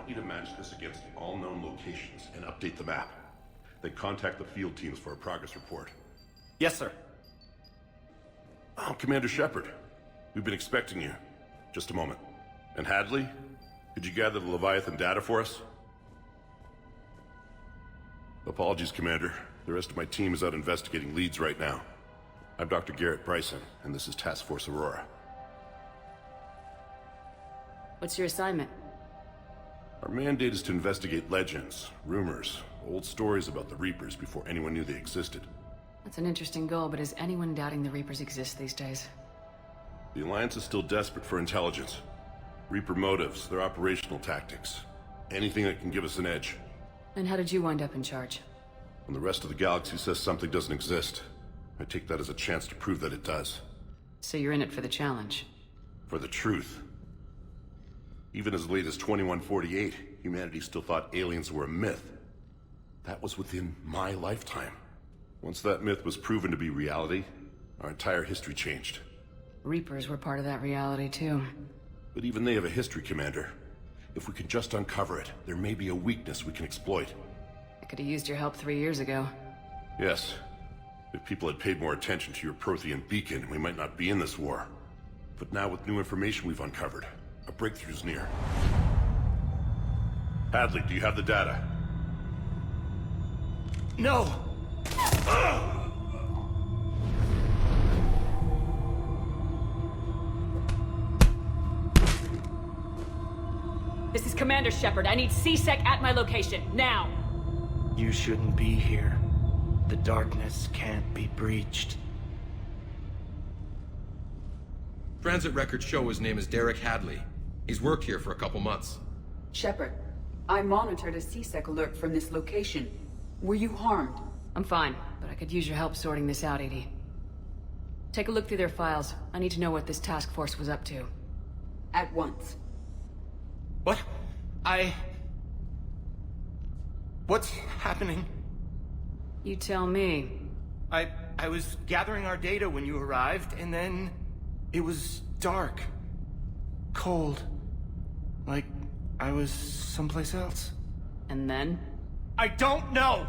want you to match this against all known locations and update the map. Then contact the field teams for a progress report. Yes, sir. Oh, Commander Shepard. We've been expecting you. Just a moment. And Hadley? Could you gather the Leviathan data for us? Apologies, Commander. The rest of my team is out investigating leads right now. I'm Dr. Garrett Bryson, and this is Task Force Aurora. What's your assignment? Our mandate is to investigate legends, rumors, old stories about the Reapers before anyone knew they existed. That's an interesting goal, but is anyone doubting the Reapers exist these days? The Alliance is still desperate for intelligence. Reaper motives, their operational tactics. Anything that can give us an edge. And how did you wind up in charge? When the rest of the galaxy says something doesn't exist, I take that as a chance to prove that it does. So you're in it for the challenge? For the truth. Even as late as 2148, humanity still thought aliens were a myth. That was within my lifetime. Once that myth was proven to be reality, our entire history changed. Reapers were part of that reality, too. But even they have a history, Commander. If we can just uncover it, there may be a weakness we can exploit. I could have used your help 3 years ago. Yes. If people had paid more attention to your Prothean beacon, we might not be in this war. But now with new information we've uncovered, a breakthrough's near. Hadley, do you have the data? No! This is Commander Shepard. I need C-Sec at my location, now! You shouldn't be here. The darkness can't be breached. Transit records show his name is Derek Hadley. He's worked here for a couple months. Shepard, I monitored a C-Sec alert from this location. Were you harmed? I'm fine, but I could use your help sorting this out, EDI. Take a look through their files. I need to know what this task force was up to. At once. What? What's happening? You tell me. I was gathering our data when you arrived, and then it was dark. Cold. Like I was someplace else. And then? I don't know!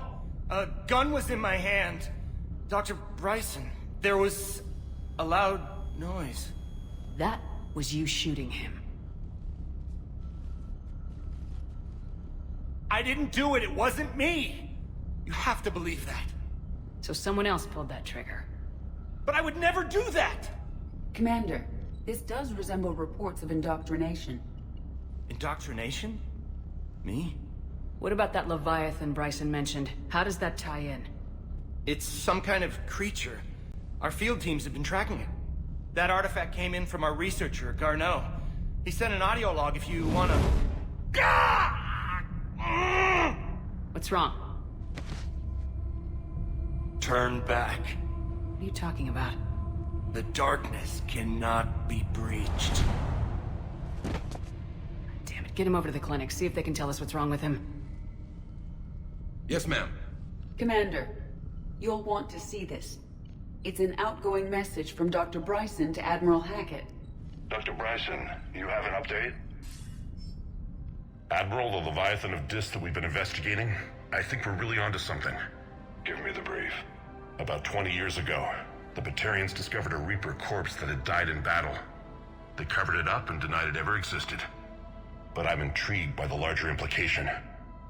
A gun was in my hand. Dr. Bryson, there was a loud noise. That was you shooting him. I didn't do it, it wasn't me! You have to believe that. So someone else pulled that trigger. But I would never do that! Commander, this does resemble reports of indoctrination. Indoctrination? Me? What about that Leviathan Bryson mentioned? How does that tie in? It's some kind of creature. Our field teams have been tracking it. That artifact came in from our researcher, Garneau. He sent an audio log if you wanna... What's wrong? Turn back. What are you talking about? The darkness cannot be breached. Damn it, get him over to the clinic. See if they can tell us what's wrong with him. Yes, ma'am. Commander, you'll want to see this. It's an outgoing message from Dr. Bryson to Admiral Hackett. Dr. Bryson, you have an update? Admiral, the Leviathan of Dis that we've been investigating, I think we're really onto something. Give me the brief. About 20 years ago, the Batarians discovered a Reaper corpse that had died in battle. They covered it up and denied it ever existed. But I'm intrigued by the larger implication.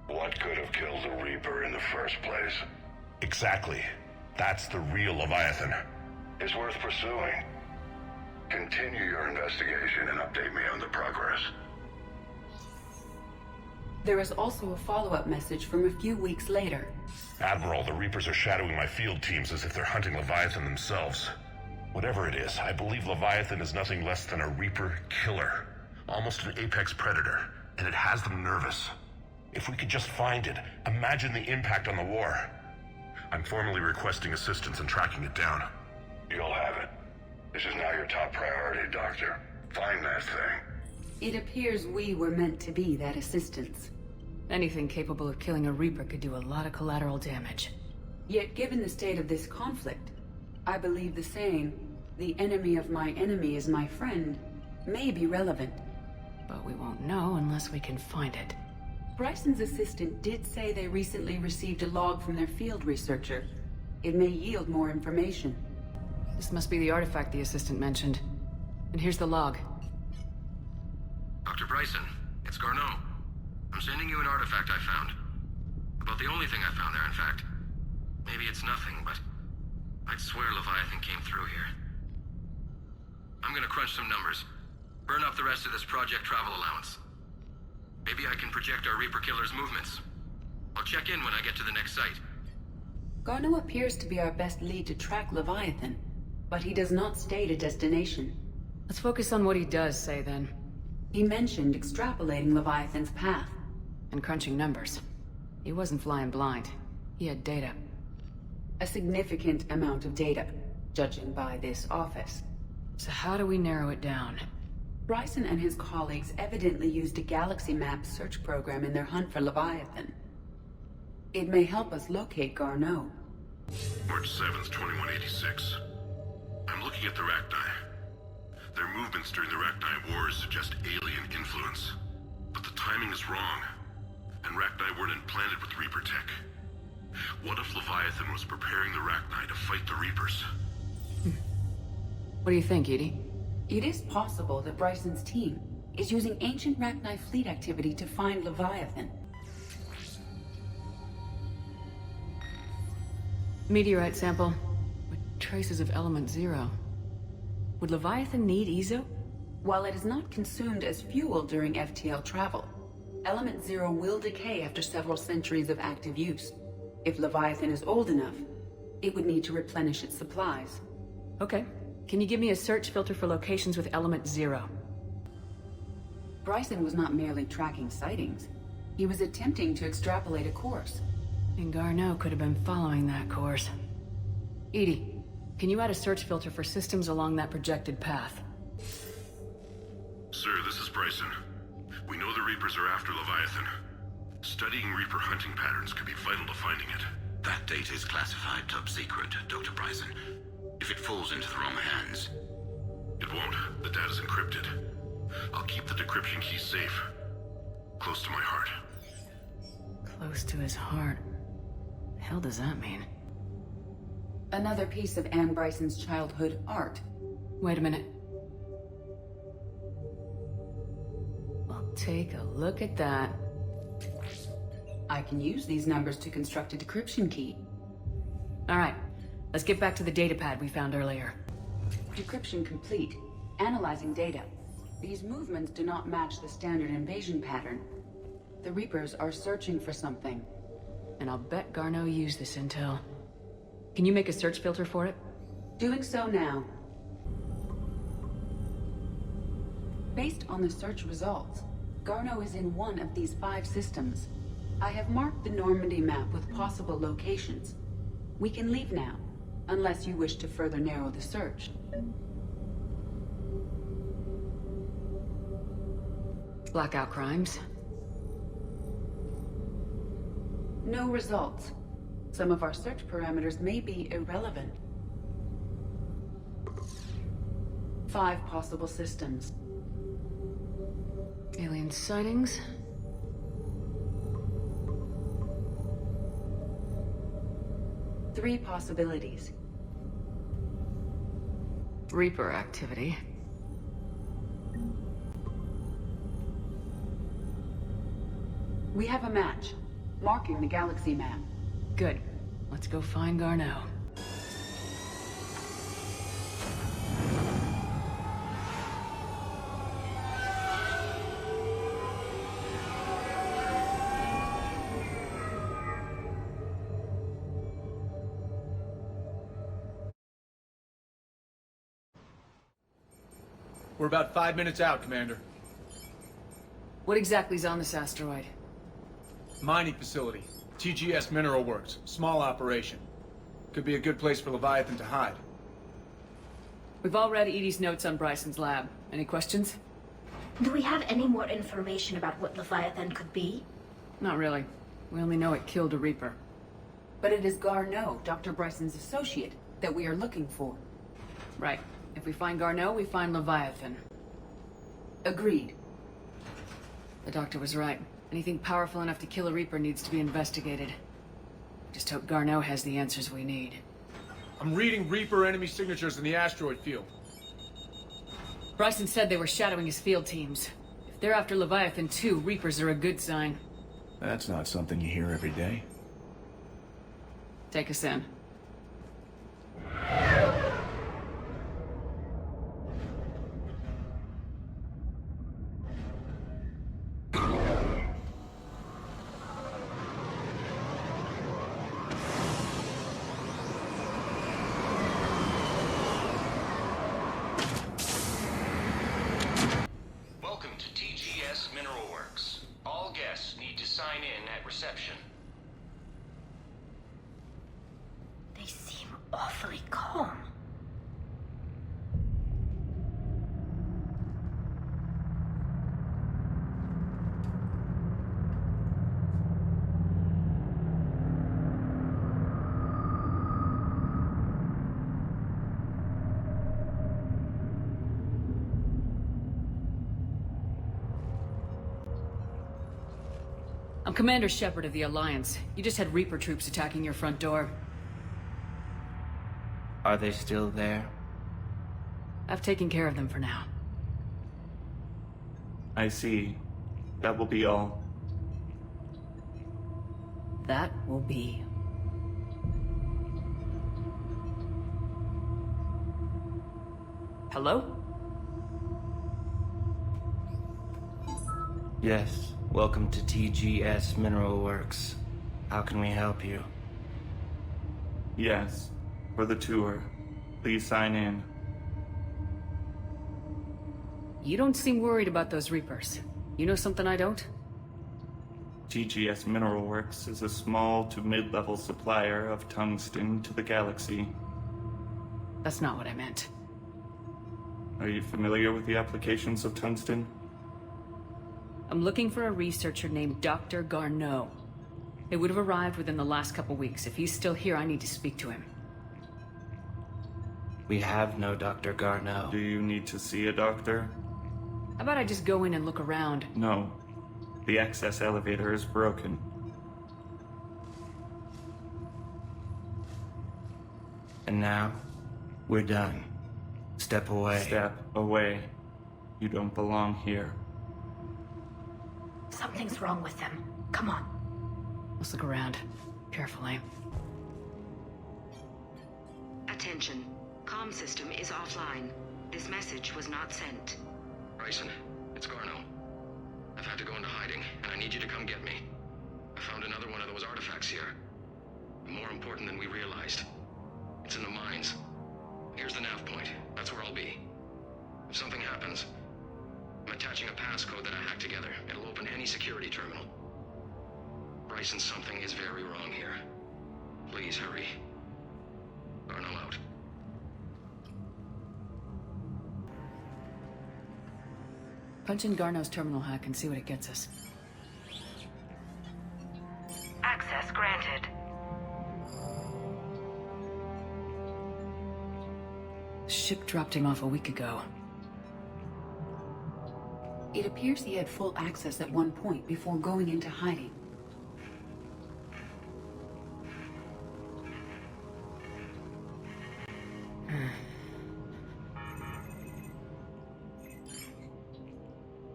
What could have killed the Reaper in the first place? Exactly. That's the real Leviathan. It's worth pursuing. Continue your investigation and update me on the progress. There is also a follow-up message from a few weeks later. Admiral, the Reapers are shadowing my field teams as if they're hunting Leviathan themselves. Whatever it is, I believe Leviathan is nothing less than a Reaper killer. Almost an apex predator, and it has them nervous. If we could just find it, imagine the impact on the war. I'm formally requesting assistance in tracking it down. You'll have it. This is now your top priority, Doctor. Find that thing. It appears we were meant to be that assistance. Anything capable of killing a Reaper could do a lot of collateral damage. Yet given the state of this conflict, I believe the saying, "The enemy of my enemy is my friend," may be relevant. But we won't know unless we can find it. Bryson's assistant did say they recently received a log from their field researcher. It may yield more information. This must be the artifact the assistant mentioned. And here's the log. Dr. Bryson, it's Garneau. I'm sending you an artifact I found. About the only thing I found there, in fact. Maybe it's nothing, but I'd swear Leviathan came through here. I'm gonna crunch some numbers. Burn up the rest of this Project Travel allowance. Maybe I can project our Reaper Killer's movements. I'll check in when I get to the next site. Garneau appears to be our best lead to track Leviathan, but he does not state a destination. Let's focus on what he does say, then. He mentioned extrapolating Leviathan's path. And crunching numbers. He wasn't flying blind. He had data. A significant amount of data, judging by this office. So how do we narrow it down? Bryson and his colleagues evidently used a galaxy map search program in their hunt for Leviathan. It may help us locate Garneau. March 7th, 2186. I'm looking at the Rachni. Their movements during the Rachni Wars suggest alien influence. But the timing is wrong. And Rachni weren't implanted with Reaper tech. What if Leviathan was preparing the Rachni to fight the Reapers? What do you think, Edie? It is possible that Bryson's team is using ancient Rachni fleet activity to find Leviathan. Meteorite sample with traces of element 0. Would Leviathan need Ezo? While it is not consumed as fuel during FTL travel, Element 0 will decay after several centuries of active use. If Leviathan is old enough, it would need to replenish its supplies. Okay. Can you give me a search filter for locations with element 0? Bryson was not merely tracking sightings. He was attempting to extrapolate a course. And Garneau could have been following that course. Edie, can you add a search filter for systems along that projected path? Sir, this is Bryson. We know the Reapers are after Leviathan. Studying Reaper hunting patterns could be vital to finding it. That data is classified top secret, Dr. Bryson. If it falls into the wrong hands... It won't. The data's encrypted. I'll keep the decryption key safe. Close to my heart. Close to his heart. The hell does that mean? Another piece of Anne Bryson's childhood art. Wait a minute. Well, take a look at that. I can use these numbers to construct a decryption key. All right. Let's get back to the data pad we found earlier. Decryption complete. Analyzing data. These movements do not match the standard invasion pattern. The Reapers are searching for something. And I'll bet Garneau used this intel. Can you make a search filter for it? Doing so now. Based on the search results, Garneau is in one of these 5 systems. I have marked the Normandy map with possible locations. We can leave now, unless you wish to further narrow the search. Blackout crimes. No results. Some of our search parameters may be irrelevant. 5 possible systems. Alien sightings. Three possibilities. Reaper activity. We have a match, marking the galaxy map. Good. Let's go find Garneau. We're about 5 minutes out, Commander. What exactly is on this asteroid? Mining facility. TGS Mineral Works. Small operation. Could be a good place for Leviathan to hide. We've all read Edie's notes on Bryson's lab. Any questions? Do we have any more information about what Leviathan could be? Not really. We only know it killed a Reaper. But it is Garneau, Dr. Bryson's associate, that we are looking for. Right. If we find Garneau, we find Leviathan. Agreed. The doctor was right. Anything powerful enough to kill a Reaper needs to be investigated. Just hope Garneau has the answers we need. I'm reading Reaper enemy signatures in the asteroid field. Bryson said they were shadowing his field teams. If they're after Leviathan 2, Reapers are a good sign. That's not something you hear every day. Take us in. Welcome to TGS Mineral Works. All guests need to sign in at reception. They seem awfully calm. I'm Commander Shepard of the Alliance. You just had Reaper troops attacking your front door. Are they still there? I've taken care of them for now. I see. That will be all. That will be. Hello? Yes. Welcome to TGS Mineral Works. How can we help you? Yes. For the tour. Please sign in. You don't seem worried about those Reapers. You know something I don't? TGS Mineral Works is a small to mid-level supplier of tungsten to the galaxy. That's not what I meant. Are you familiar with the applications of tungsten? I'm looking for a researcher named Dr. Garneau. They would have arrived within the last couple weeks. If he's still here, I need to speak to him. We have no Dr. Garneau. Do you need to see a doctor? How about I just go in and look around? No. The access elevator is broken. And now, we're done. Step away. Step away. You don't belong here. Something's wrong with them. Come on. Let's look around. Carefully. Attention. Comm system is offline. This message was not sent. Bryson, it's Garneau. I've had to go into hiding, and I need you to come get me. I found another one of those artifacts here. More important than we realized. It's in the mines. Here's the nav point. That's where I'll be. If something happens, I'm attaching a passcode that I hacked together. It'll open any security terminal. Bryson, something is very wrong here. Please hurry. Garneau out. Punch in Garneau's terminal hack and see what it gets us. Access granted. The ship dropped him off a week ago. It appears he had full access at one point before going into hiding.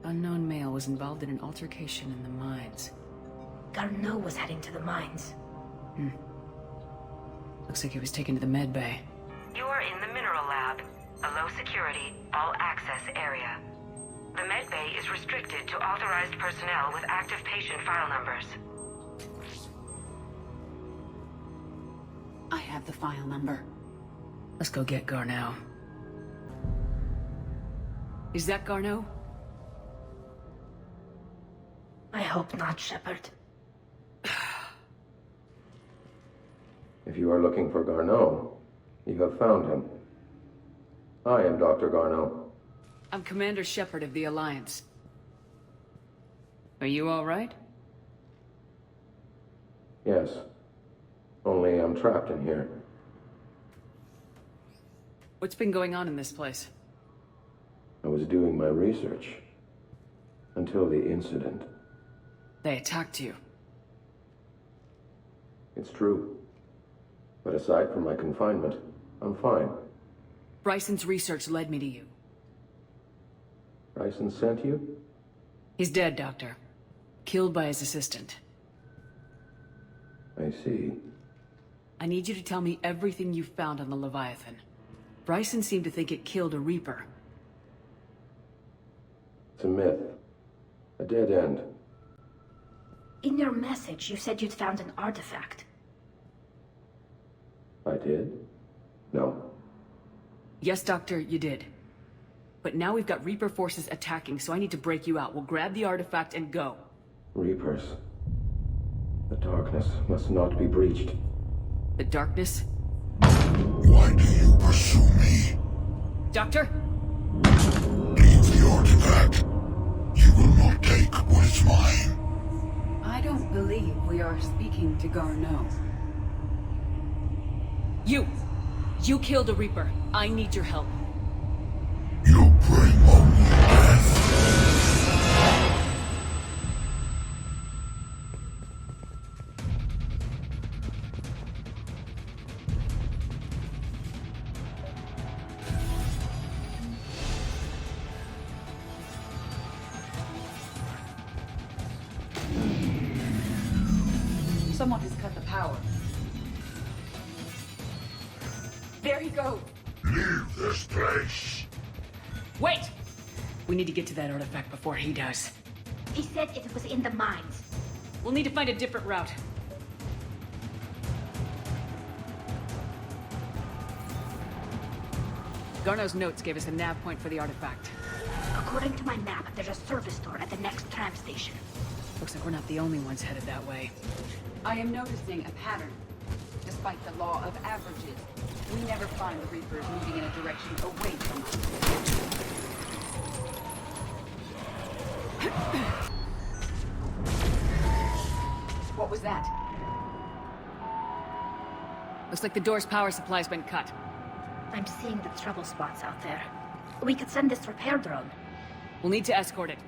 Unknown male was involved in an altercation in the mines. Garneau was heading to the mines. Looks like he was taken to the med bay. You are in the mineral lab, a low security, all access area. The med bay is restricted to authorized personnel with active patient file numbers. I have the file number. Let's go get Garneau. Is that Garneau? I hope not, Shepard. If you are looking for Garneau, you have found him. I am Dr. Garneau. I'm Commander Shepard of the Alliance. Are you all right? Yes. Only I'm trapped in here. What's been going on in this place? I was doing my research. Until the incident. They attacked you. It's true. But aside from my confinement, I'm fine. Bryson's research led me to you. Bryson sent you? He's dead, Doctor. Killed by his assistant. I see. I need you to tell me everything you found on the Leviathan. Bryson seemed to think it killed a Reaper. It's a myth. A dead end. In your message, you said you'd found an artifact. I did? No. Yes, Doctor, you did. But now we've got Reaper forces attacking, so I need to break you out. We'll grab the artifact and go. Reapers. The darkness must not be breached. The darkness? Why do you pursue me? Doctor? Leave the artifact. You will not take what is mine. I don't believe we are speaking to Garneau. You killed a Reaper. I need your help. You bring only death. Someone has cut the power. There he goes. Leave this place. Wait! We need to get to that artifact before he does. He said it was in the mines. We'll need to find a different route. Garneau's notes gave us a nav point for the artifact. According to my map, there's a service door at the next tram station. Looks like we're not the only ones headed that way. I am noticing a pattern. Despite the law of averages, we never find the Reapers moving in a direction away from us. What was that? Looks like the door's power supply's been cut. I'm seeing the trouble spots out there. We could send this repair drone. We'll need to escort it.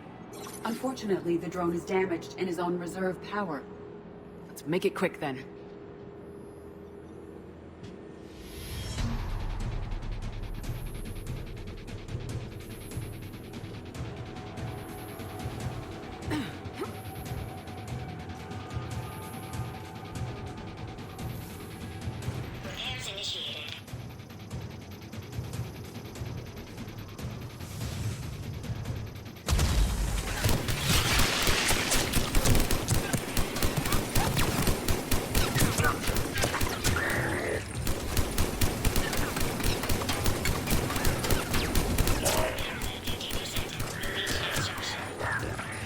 Unfortunately, the drone is damaged and is on reserve power. Let's make it quick then. Repairs initiated.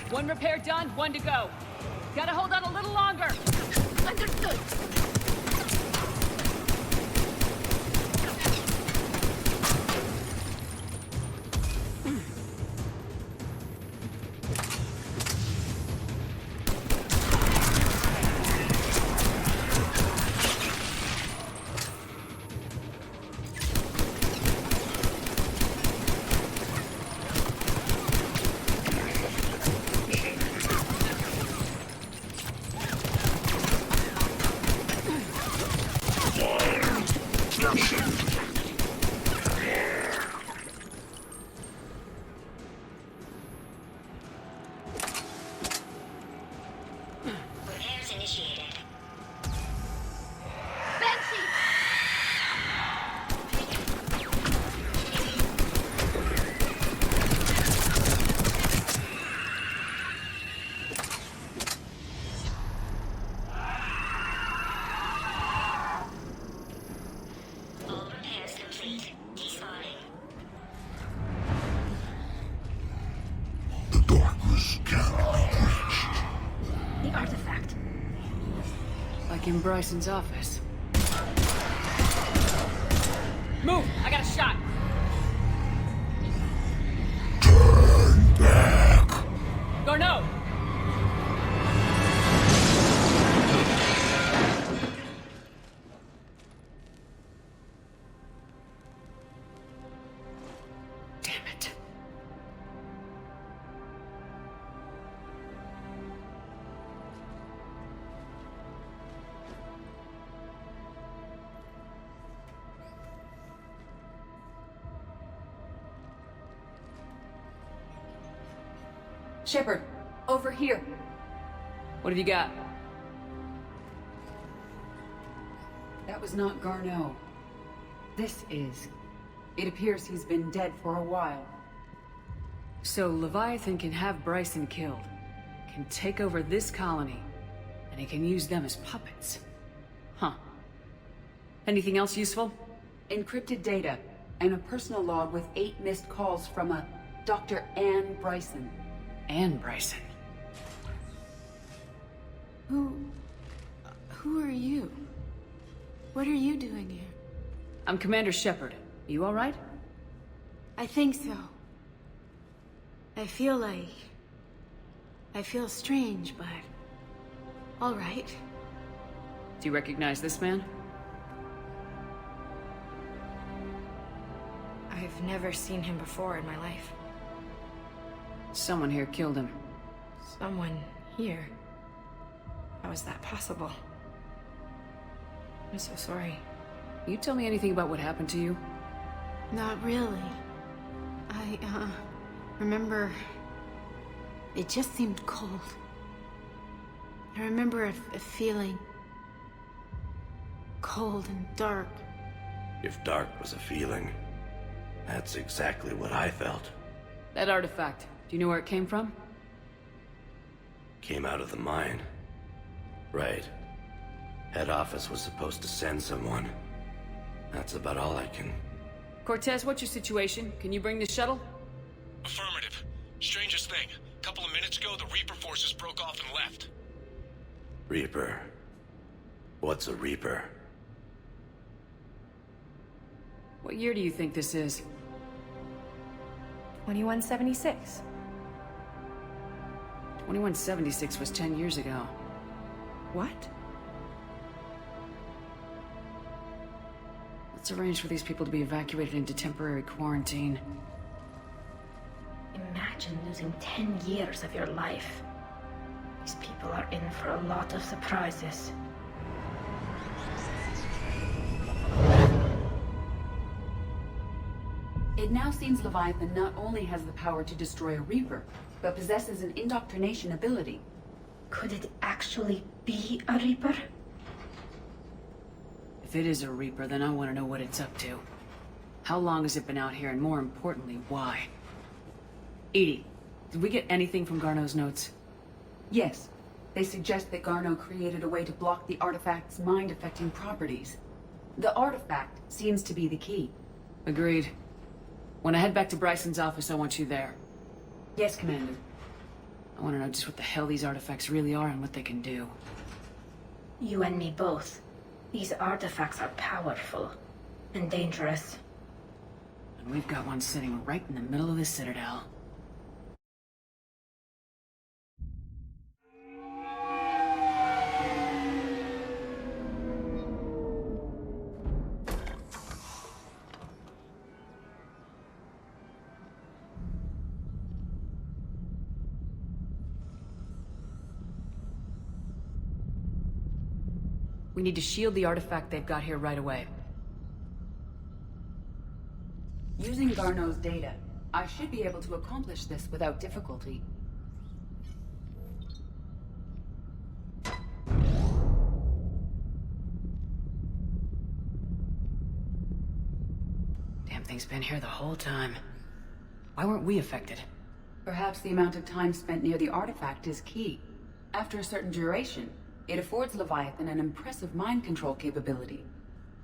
One repair done, one to go. Gotta hold on a little longer. Understood. Repairs initiated. Banshee! All repairs complete. Despawning. The darkness can't be breached. The artifact. Like in Bryson's office. Move! I got a shot! Turn back. Garneau! Damn it. Shepard, over here. What have you got? That was not Garneau. This is. It appears he's been dead for a while. So Leviathan can have Bryson killed, can take over this colony, and he can use them as puppets. Huh. Anything else useful? Encrypted data, and a personal log with 8 missed calls from a Dr. Anne Bryson. Anne Bryson? Who are you? What are you doing here? I'm Commander Shepard. You all right? I think so. I feel strange, but... all right. Do you recognize this man? I've never seen him before in my life. Someone here killed him. Someone here? How is that possible? I'm so sorry. You tell me anything about what happened to you? Not really. I, remember... it just seemed cold. I remember a feeling... cold and dark. If dark was a feeling, that's exactly what I felt. That artifact, do you know where it came from? Came out of the mine. Right. Head office was supposed to send someone. That's about all I can... Cortez, what's your situation? Can you bring the shuttle? Affirmative. Strangest thing. A couple of minutes ago, the Reaper forces broke off and left. Reaper? What's a Reaper? What year do you think this is? 2176. 2176 was 10 years ago. What? Let's arrange for these people to be evacuated into temporary quarantine. Imagine losing 10 years of your life. These people are in for a lot of surprises. It now seems Leviathan not only has the power to destroy a Reaper, but possesses an indoctrination ability. Could it actually be a Reaper? If it is a Reaper, then I want to know what it's up to. How long has it been out here, and more importantly, why? Edie, did we get anything from Garneau's notes? Yes. They suggest that Garneau created a way to block the artifact's mind-affecting properties. The artifact seems to be the key. Agreed. When I head back to Bryson's office, I want you there. Yes, Commander. I want to know just what the hell these artifacts really are and what they can do. You and me both. These artifacts are powerful and dangerous. And we've got one sitting right in the middle of the Citadel. We need to shield the artifact they've got here right away. Using Garneau's data, I should be able to accomplish this without difficulty. Damn thing's been here the whole time. Why weren't we affected? Perhaps the amount of time spent near the artifact is key. After a certain duration, it affords Leviathan an impressive mind control capability.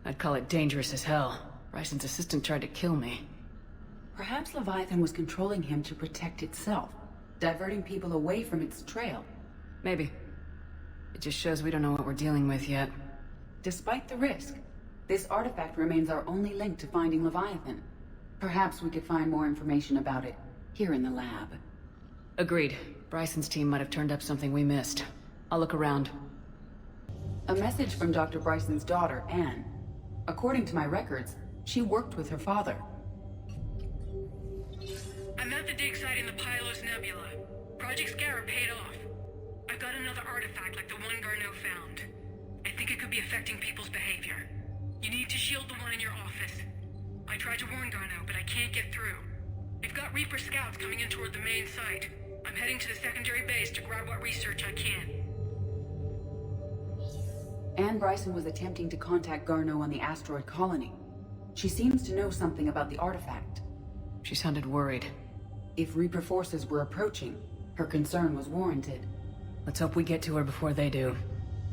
I'd call it dangerous as hell. Bryson's assistant tried to kill me. Perhaps Leviathan was controlling him to protect itself, diverting people away from its trail. Maybe. It just shows we don't know what we're dealing with yet. Despite the risk, this artifact remains our only link to finding Leviathan. Perhaps we could find more information about it here in the lab. Agreed. Bryson's team might have turned up something we missed. I'll look around. A message from Dr. Bryson's daughter, Anne. According to my records, she worked with her father. I'm at the dig site in the Pylos Nebula. Project Scarab paid off. I've got another artifact like the one Garneau found. I think it could be affecting people's behavior. You need to shield the one in your office. I tried to warn Garneau, but I can't get through. They've got Reaper scouts coming in toward the main site. I'm heading to the secondary base to grab what research I can. Anne Bryson was attempting to contact Garneau on the asteroid colony. She seems to know something about the artifact. She sounded worried. If Reaper forces were approaching, her concern was warranted. Let's hope we get to her before they do.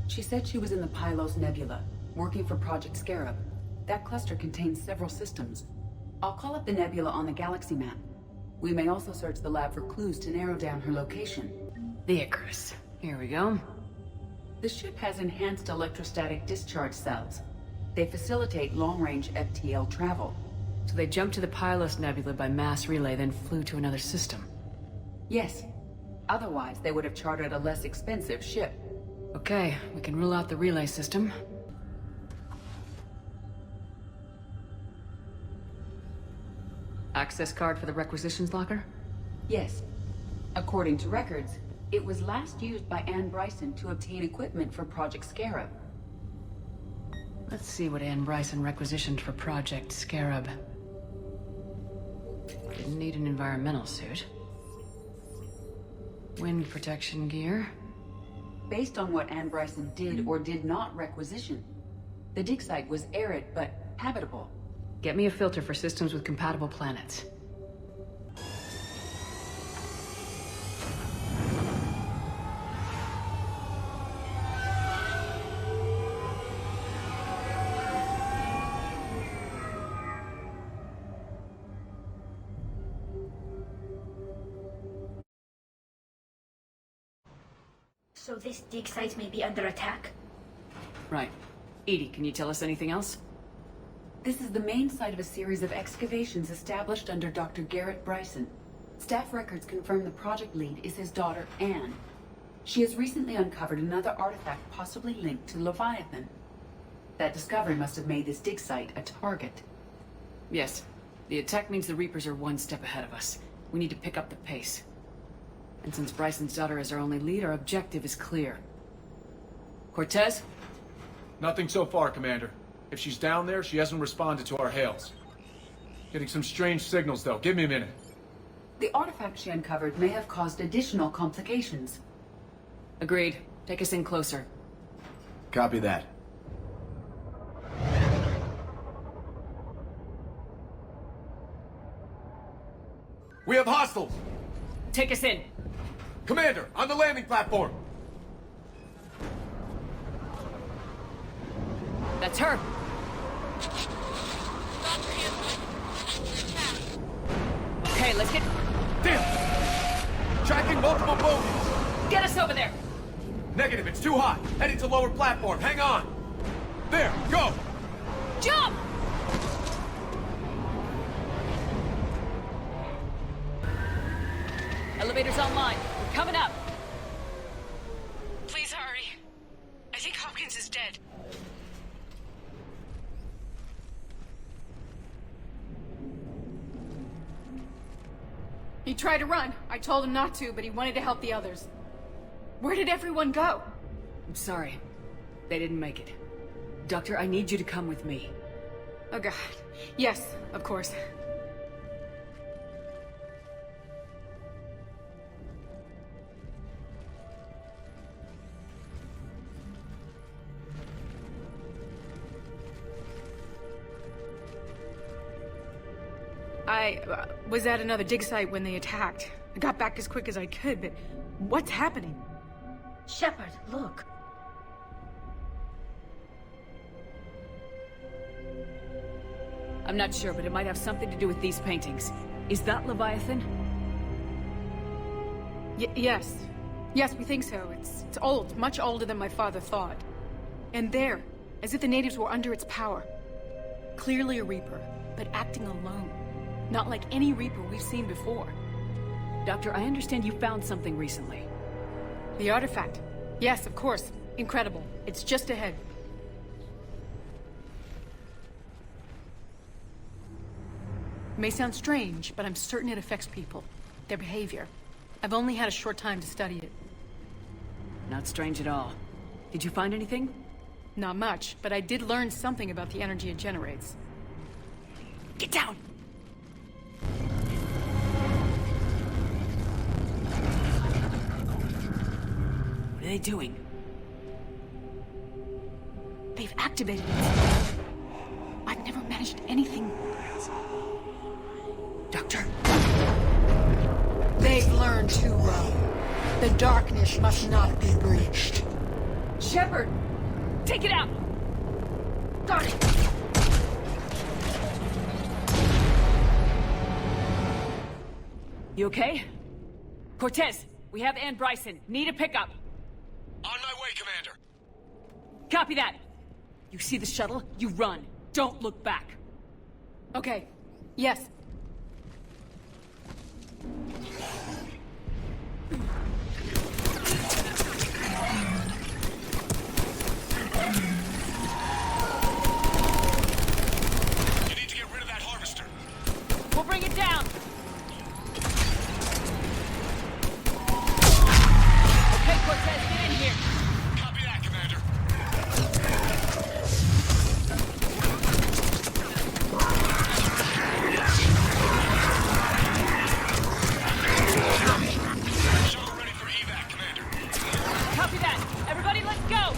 She said she was in the Pylos Nebula, working for Project Scarab. That cluster contains several systems. I'll call up the nebula on the galaxy map. We may also search the lab for clues to narrow down her location. The Icarus. Here we go. The ship has enhanced electrostatic discharge cells. They facilitate long-range FTL travel. So they jumped to the Pylos Nebula by mass relay, then flew to another system. Yes. Otherwise, they would have chartered a less expensive ship. Okay, we can rule out the relay system. Access card for the requisitions locker? Yes. According to records, it was last used by Anne Bryson to obtain equipment for Project Scarab. Let's see what Anne Bryson requisitioned for Project Scarab. Didn't need an environmental suit. Wind protection gear. Based on what Anne Bryson did or did not requisition, the dig site was arid but habitable. Get me a filter for systems with compatible planets. So this dig site may be under attack? Right. Edie, can you tell us anything else? This is the main site of a series of excavations established under Dr. Garrett Bryson. Staff records confirm the project lead is his daughter, Anne. She has recently uncovered another artifact possibly linked to Leviathan. That discovery must have made this dig site a target. Yes. The attack means the Reapers are one step ahead of us. We need to pick up the pace. And since Bryson's daughter is our only lead, our objective is clear. Cortez? Nothing so far, Commander. If she's down there, she hasn't responded to our hails. Getting some strange signals, though. Give me a minute. The artifact she uncovered may have caused additional complications. Agreed. Take us in closer. Copy that. We have hostiles! Take us in! Commander, on the landing platform! That's her! Okay, let's get... Damn! Tracking multiple bogies! Get us over there! Negative, it's too hot. Heading to lower platform, hang on! There, go! Jump! Elevator's online. We're coming up. Please hurry. I think Hopkins is dead. He tried to run. I told him not to, but he wanted to help the others. Where did everyone go? I'm sorry. They didn't make it. Doctor, I need you to come with me. Oh god. Yes, of course. I was at another dig site when they attacked. I got back as quick as I could, but what's happening? Shepard, look. I'm not sure, but it might have something to do with these paintings. Is that Leviathan? Yes. Yes, we think so. It's old, much older than my father thought. And there, as if the natives were under its power. Clearly a Reaper, but acting alone. Not like any Reaper we've seen before. Doctor, I understand you found something recently. The artifact. Yes, of course. Incredible. It's just ahead. It may sound strange, but I'm certain it affects people. Their behavior. I've only had a short time to study it. Not strange at all. Did you find anything? Not much, but I did learn something about the energy it generates. Get down! What are they doing? They've activated it. I've never managed anything. Doctor? They've learned too well. The darkness must not be breached. Shepard! Take it out! Got it! You okay? Cortez, we have Ann Bryson. Need a pickup. On my way, Commander. Copy that. You see the shuttle? You run. Don't look back. Okay. Yes. You need to get rid of that harvester. We'll bring it down. Okay, Cortez, get in here. Copy that, Commander. Shuttle ready for evac, Commander. Copy that. Everybody, let's go.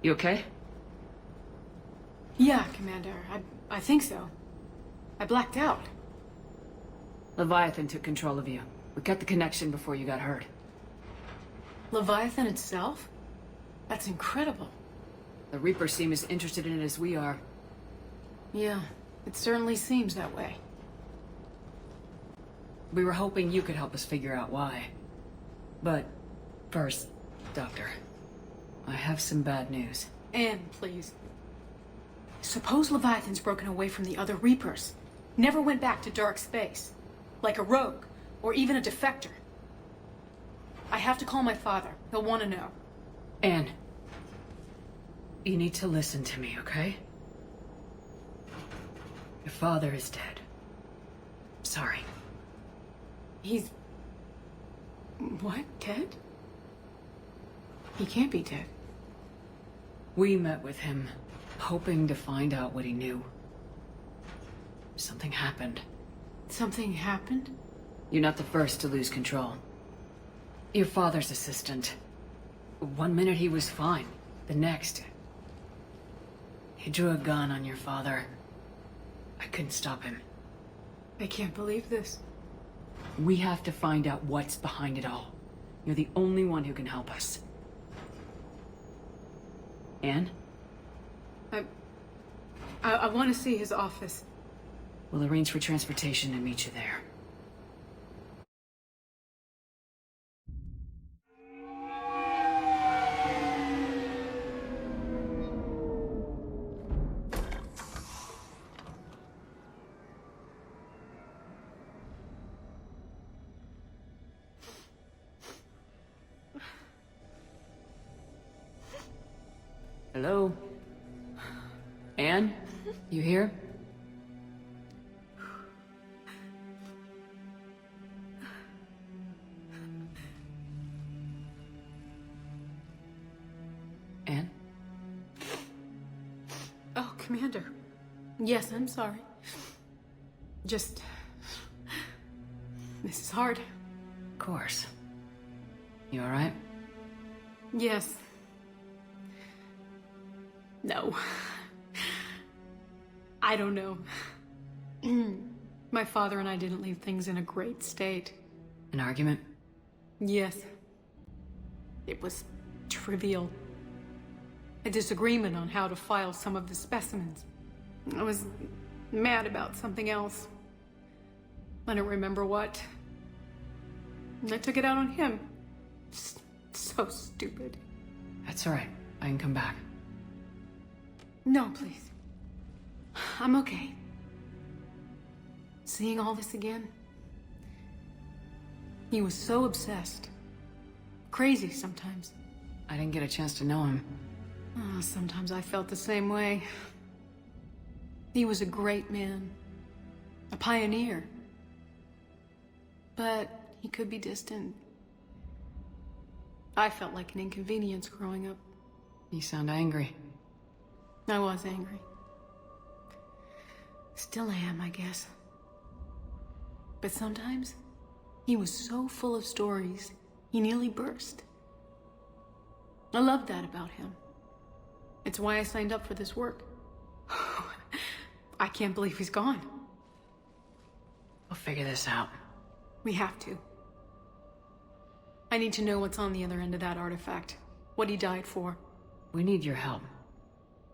You okay? Yeah, Commander. I think so. I blacked out. Leviathan took control of you. We cut the connection before you got hurt. Leviathan itself? That's incredible. The Reapers seem as interested in it as we are. Yeah, it certainly seems that way. We were hoping you could help us figure out why. But first, Doctor, I have some bad news. Anne, please. Suppose Leviathan's broken away from the other Reapers. Never went back to dark space. Like a rogue, or even a defector. I have to call my father. He'll want to know. Anne, you need to listen to me, okay? Your father is dead. Sorry. He's... What? Dead? He can't be dead. We met with him, hoping to find out what he knew. Something happened. Something happened? You're not the first to lose control. Your father's assistant. One minute he was fine. The next... he drew a gun on your father. I couldn't stop him. I can't believe this. We have to find out what's behind it all. You're the only one who can help us. Anne? I want to see his office. We'll arrange for transportation and meet you there. Hello? Anne? You here? Anne? Oh, Commander. Yes, I'm sorry. Just... this is hard. Of course. You alright? Yes. No. I don't know. My father and I didn't leave things in a great state. An argument? Yes. It was trivial. A disagreement on how to file some of the specimens. I was mad about something else. I don't remember what. I took it out on him. So stupid. That's alright. I can come back. No, please. I'm okay. Seeing all this again? He was so obsessed. Crazy sometimes. I didn't get a chance to know him. Oh, sometimes I felt the same way. He was a great man. A pioneer. But he could be distant. I felt like an inconvenience growing up. You sound angry. I was angry. Still am, I guess. But sometimes, he was so full of stories, he nearly burst. I loved that about him. It's why I signed up for this work. I can't believe he's gone. We'll figure this out. We have to. I need to know what's on the other end of that artifact. What he died for. We need your help.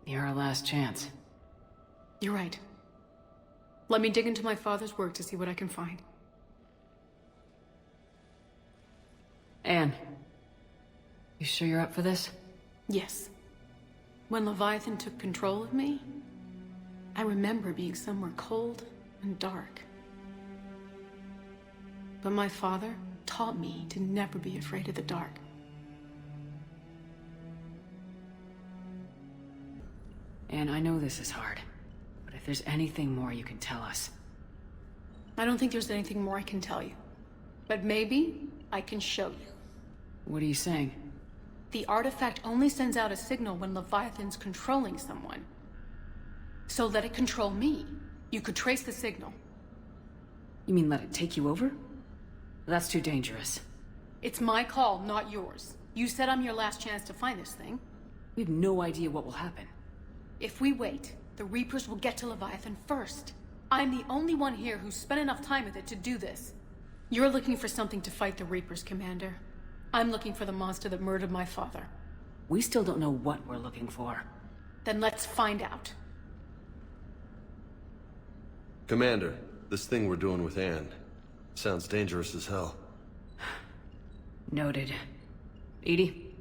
You're our last chance. You're right. Let me dig into my father's work to see what I can find. Anne, you sure you're up for this? Yes. When Leviathan took control of me, I remember being somewhere cold and dark. But my father taught me to never be afraid of the dark. Anne, I know this is hard, but if there's anything more you can tell us. I don't think there's anything more I can tell you. But maybe I can show you. What are you saying? The artifact only sends out a signal when Leviathan's controlling someone. So let it control me. You could trace the signal. You mean let it take you over? That's too dangerous. It's my call, not yours. You said I'm your last chance to find this thing. We have no idea what will happen. If we wait, the Reapers will get to Leviathan first. I'm the only one here who's spent enough time with it to do this. You're looking for something to fight the Reapers, Commander. I'm looking for the monster that murdered my father. We still don't know what we're looking for. Then let's find out. Commander, this thing we're doing with Anne sounds dangerous as hell. Noted. EDI?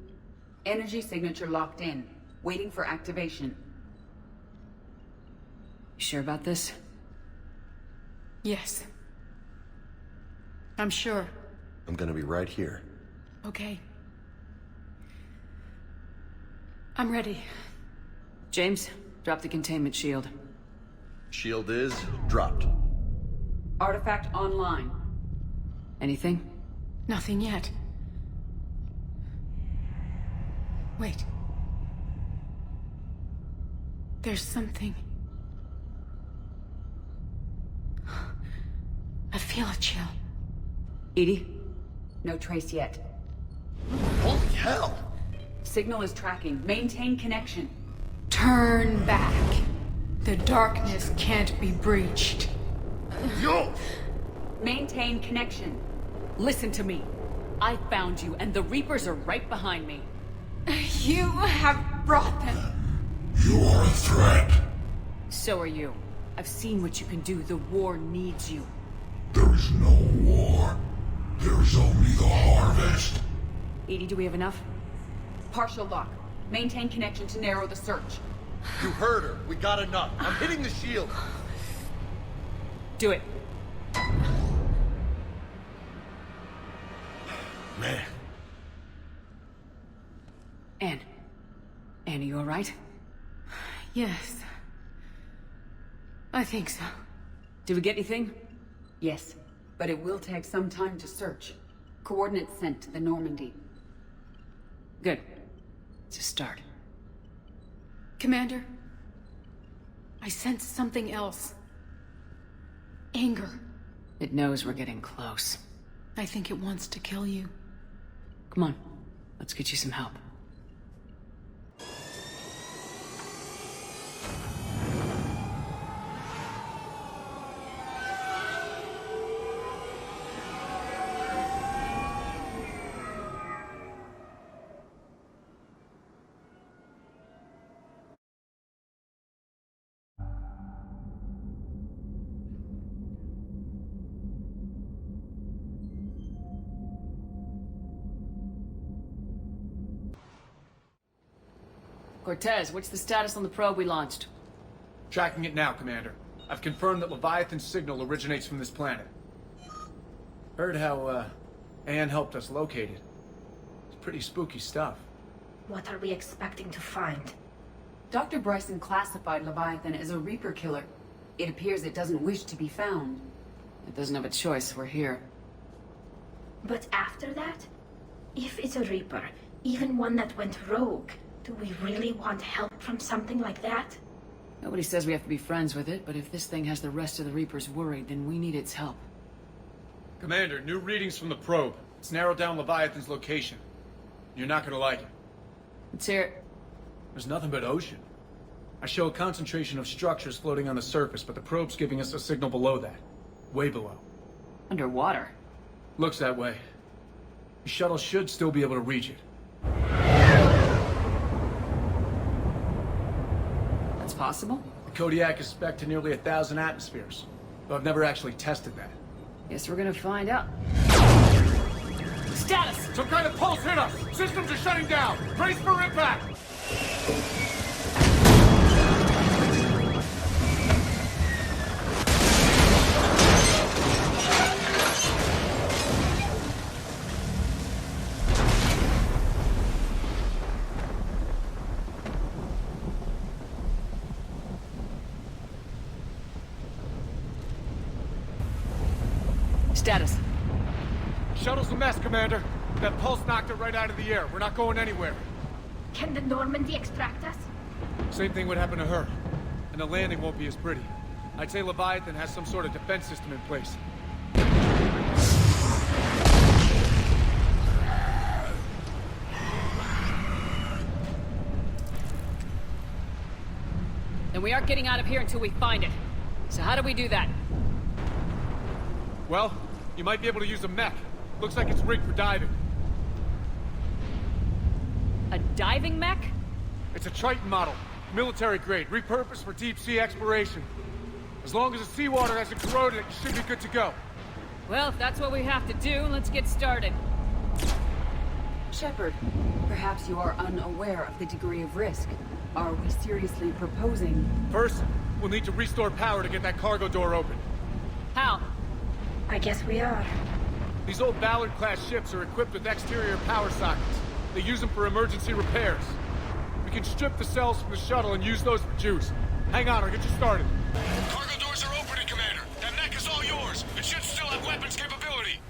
Energy signature locked in. Waiting for activation. You sure about this? Yes. I'm sure. I'm gonna be right here. Okay. I'm ready. James, drop the containment shield. Shield is dropped. Artifact online. Anything? Nothing yet. Wait. There's something. I feel a chill. EDI? No trace yet. Holy hell! Signal is tracking. Maintain connection. Turn back. The darkness can't be breached. Yo! Maintain connection. Listen to me. I found you, and the Reapers are right behind me. You have brought them. You are a threat. So are you. I've seen what you can do. The war needs you. There is no war. There is only the harvest. EDI, do we have enough? Partial lock. Maintain connection to narrow the search. You heard her. We got enough. I'm hitting the shield. Do it. Man. Anne, are you alright? Yes. I think so. Did we get anything? Yes, but it will take some time to search. Coordinates sent to the Normandy. Good. It's a start. Commander, I sense something else. Anger. It knows we're getting close. I think it wants to kill you. Come on, let's get you some help. Cortez, what's the status on the probe we launched? Tracking it now, Commander. I've confirmed that Leviathan's signal originates from this planet. Heard how, Anne helped us locate it. It's pretty spooky stuff. What are we expecting to find? Dr. Bryson classified Leviathan as a Reaper killer. It appears it doesn't wish to be found. It doesn't have a choice, we're here. But after that? If it's a Reaper, even one that went rogue, do we really want help from something like that? Nobody says we have to be friends with it, but if this thing has the rest of the Reapers worried, then we need its help. Commander, new readings from the probe. It's narrowed down Leviathan's location. You're not gonna like it. Let's hear it. There's nothing but ocean. I show a concentration of structures floating on the surface, but the probe's giving us a signal below that. Way below. Underwater? Looks that way. The shuttle should still be able to reach it. That's possible? The Kodiak is spec'd to nearly 1,000 atmospheres, but I've never actually tested that. Guess we're gonna find out. Status! Some kind of pulse hit us! Systems are shutting down! Brace for impact! Status. Shuttle's a mess, Commander. That pulse knocked it right out of the air. We're not going anywhere. Can the Normandy extract us? Same thing would happen to her. And the landing won't be as pretty. I'd say Leviathan has some sort of defense system in place. And we aren't getting out of here until we find it. So how do we do that? Well, you might be able to use a mech. Looks like it's rigged for diving. A diving mech? It's a Triton model. Military grade, repurposed for deep sea exploration. As long as the seawater hasn't corroded it, you should be good to go. Well, if that's what we have to do, let's get started. Shepard, perhaps you are unaware of the degree of risk. Are we seriously proposing? First, we'll need to restore power to get that cargo door open. How? I guess we are. These old Ballard-class ships are equipped with exterior power sockets. They use them for emergency repairs. We can strip the cells from the shuttle and use those for juice. Hang on, I'll get you started. Cargo doors are opening, Commander. That mech is all yours. It should still have weapons capability.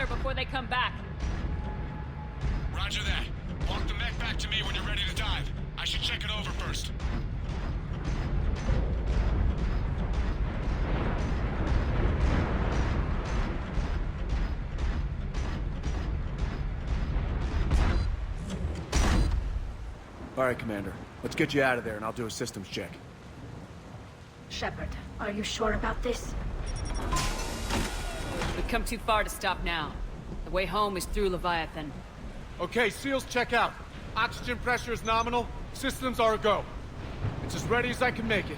Before they come back. Roger that. Walk the mech back to me when you're ready to dive. I should check it over first. All right, Commander. Let's get you out of there and I'll do a systems check. Shepard, are you sure about this? We've come too far to stop now. The way home is through Leviathan. Okay, SEALs check out. Oxygen pressure is nominal. Systems are a go. It's as ready as I can make it.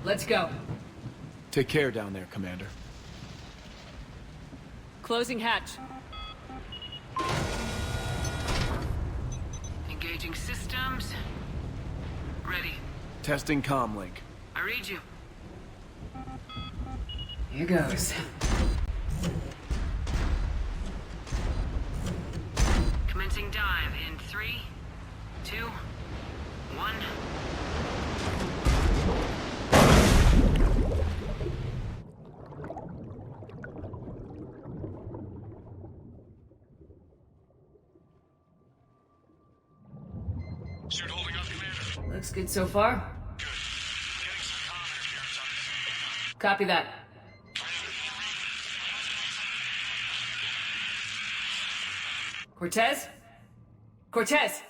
Let's go. Take care down there, Commander. Closing hatch. Engaging systems. Ready. Testing comlink. I read you. Here goes. Commencing dive in 3, 2, 1. Suit holding up, Commander. Looks good so far. Good. Getting some commenters here. Copy that. Cortez? Cortez!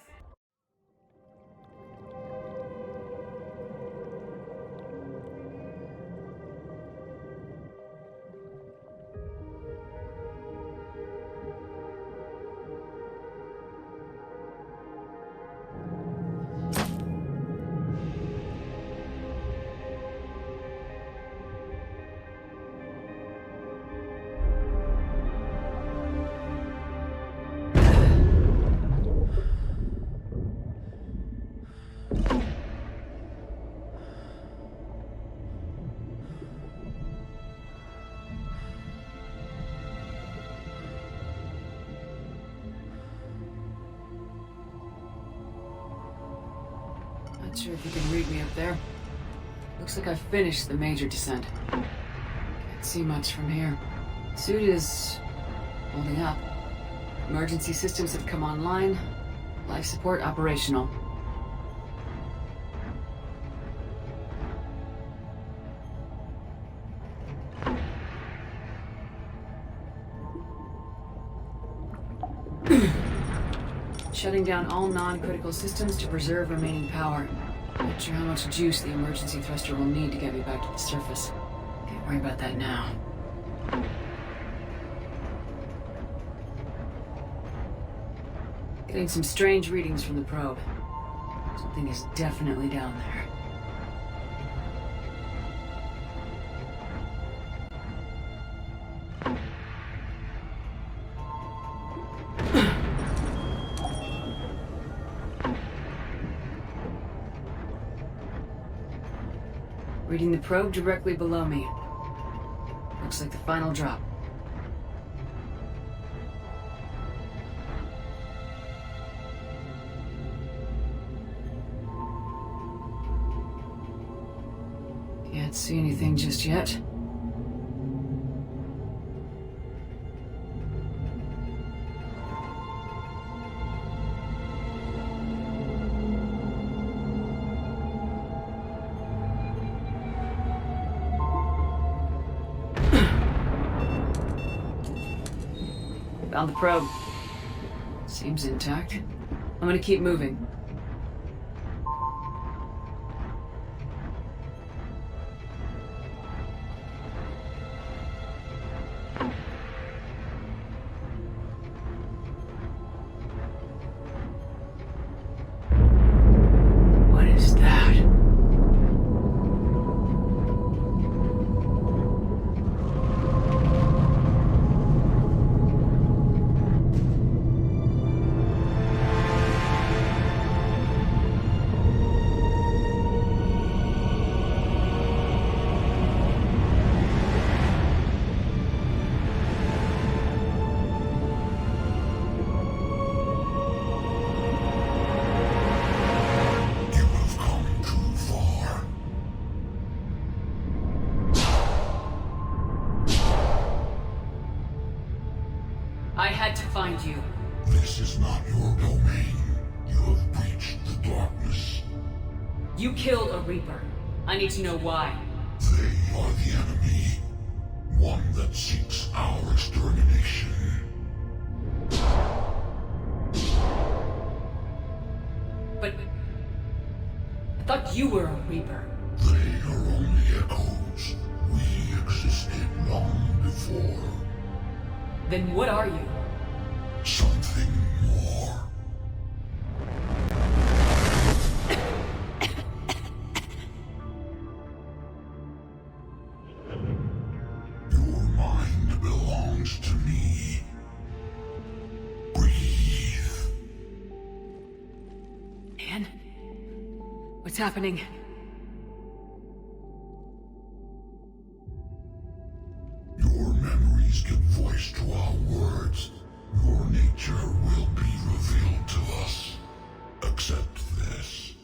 Not sure if you can read me up there. Looks like I've finished the major descent. Can't see much from here. Suit is holding up. Emergency systems have come online. Life support operational. Shutting down all non-critical systems to preserve remaining power. Not sure how much juice the emergency thruster will need to get me back to the surface. Can't worry about that now. Getting some strange readings from the probe. Something is definitely down there. Reading the probe directly below me. Looks like the final drop. Can't see anything just yet. Found the probe. Seems intact. I'm gonna keep moving. What is that? I had to find you. This is not your domain. You have breached the darkness. You killed a Reaper. I need to know why. They are the enemy. One that seeks our extermination. But I thought you were a Reaper. They are only echoes. We existed long before. Then what are you? Something more. Your mind belongs to me. Breathe. Anne? What's happening? Your memories give voice to our words. Your nature will be revealed to us. Accept this.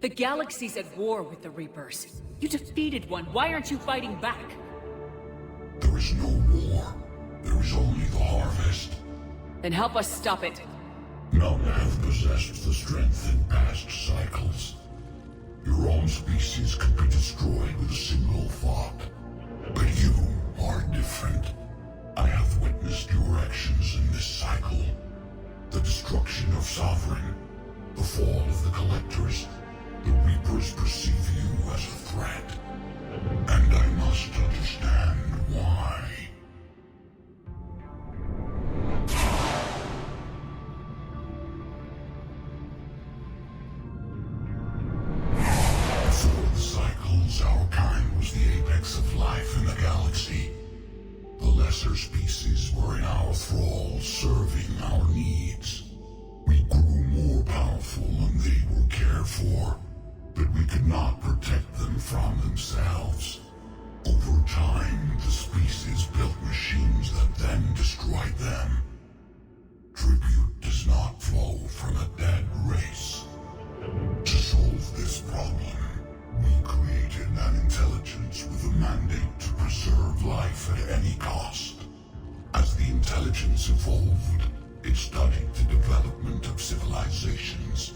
The galaxy's at war with the Reapers. You defeated one. Why aren't you fighting back? There is no war. There is only the harvest. Then help us stop it. None have possessed the strength in past cycles. Your own species could be destroyed with a single thought. collectors, the Reapers perceive you as a threat. And I must understand why. Before the cycles, our kind was the apex of life in the galaxy. The lesser species were in our thrall, serving our needs. We grew more powerful and they were cared for, but we could not protect them from themselves. Over time, the species built machines that then destroyed them. Tribute does not flow from a dead race. To solve this problem, we created an intelligence with a mandate to preserve life at any cost. As the intelligence evolved, it studied the development of civilizations.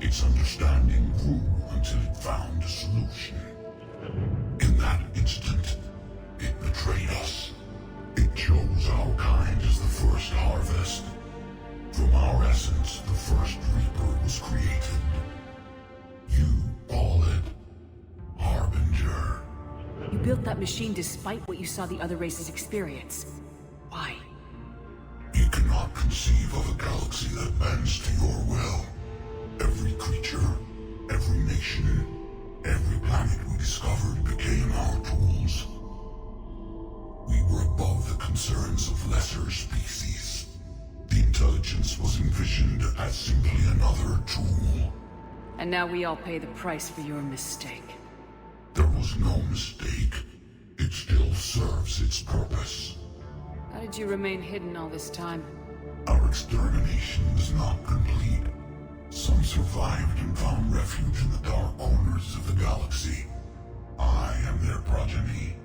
Its understanding grew until it found a solution. In that instant, it betrayed us. It chose our kind as the first harvest. From our essence, the first Reaper was created. You call it Harbinger. You built that machine despite what you saw the other races experience. Why? You cannot conceive of a galaxy that bends to your will. Every creature, every nation, every planet we discovered became our tools. We were above the concerns of lesser species. The intelligence was envisioned as simply another tool. And now we all pay the price for your mistake. There was no mistake. It still serves its purpose. How did you remain hidden all this time? Our extermination was not complete. Some survived and found refuge in the dark corners of the galaxy. I am their progeny.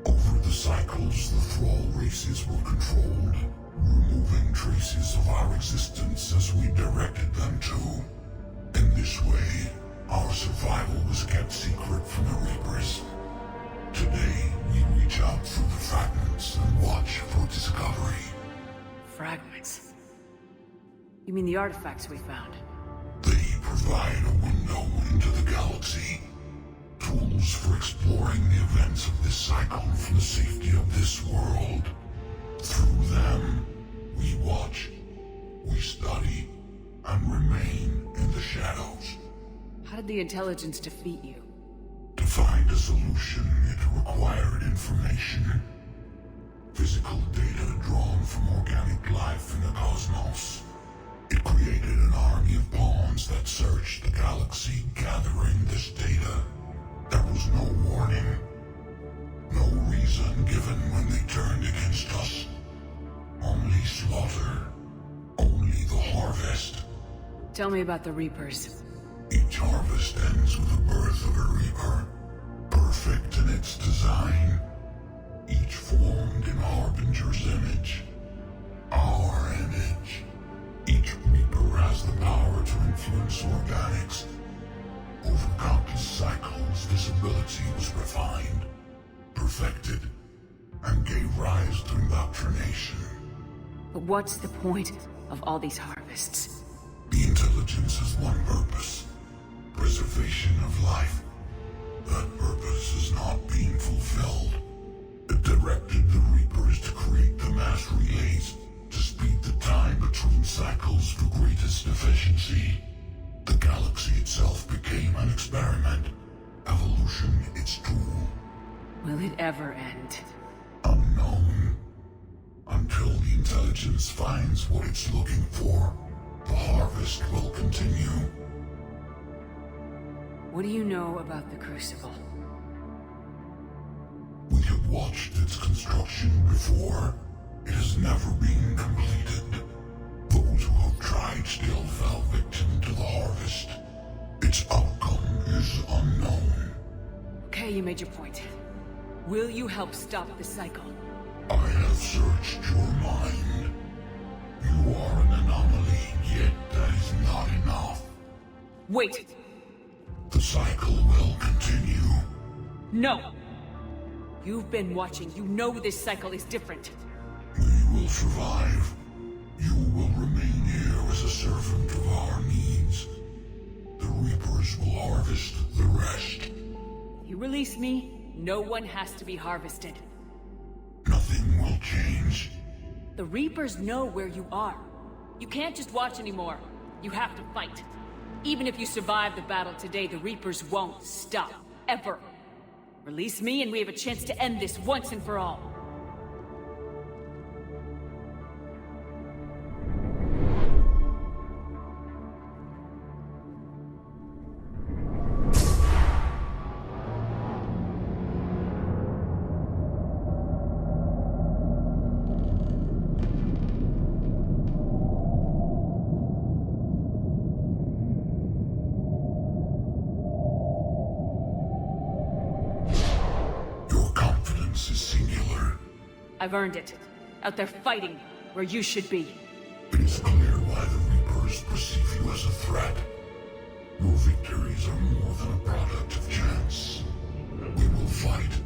Over the cycles, the thrall races were controlled, removing traces of our existence as we directed them to. In this way, our survival was kept secret from the Reapers. Today, we reach out through the fragments and watch for discovery. Fragments? You mean the artifacts we found? They provide a window into the galaxy. Tools for exploring the events of this cycle from the safety of this world. Through them, we watch, we study, and remain in the shadows. How did the intelligence defeat you? To find a solution, it required information. Physical data drawn from organic life in the cosmos. It created an army of pawns that searched the galaxy, gathering this data. There was no warning. No reason given when they turned against us. Only slaughter. Only the harvest. Tell me about the Reapers. Each harvest ends with the birth of a Reaper. Perfect in its design. Each formed in Harbinger's image. Our image. Each Reaper has the power to influence organics. Over countless cycles, this ability was refined, perfected, and gave rise to indoctrination. But what's the point of all these harvests? The intelligence has one purpose. Preservation of life. That purpose is not being fulfilled. It directed the Reapers to create the mass relays to speed the time between cycles for greatest efficiency. The galaxy itself became an experiment. Evolution its tool. Will it ever end? Unknown. Until the intelligence finds what it's looking for, the harvest will continue. What do you know about the Crucible? We have watched its construction before. It has never been completed. Those who have tried still fell victim to the harvest. Its outcome is unknown. Okay, you made your point. Will you help stop the cycle? I have searched your mind. You are an anomaly, yet that is not enough. Wait! The cycle will continue. No! You've been watching. You know this cycle is different. We will survive. You will remain here as a servant of our needs. will harvest the rest. You release me, no one has to be harvested. Nothing will change. The Reapers know where you are. You can't just watch anymore. You have to fight. Even if you survive the battle today, the Reapers won't stop. Ever. Release me and we have a chance to end this once and for all. I've earned it. Out there fighting, where you should be. It is clear why the Reapers perceive you as a threat. Your victories are more than a product of chance. We will fight,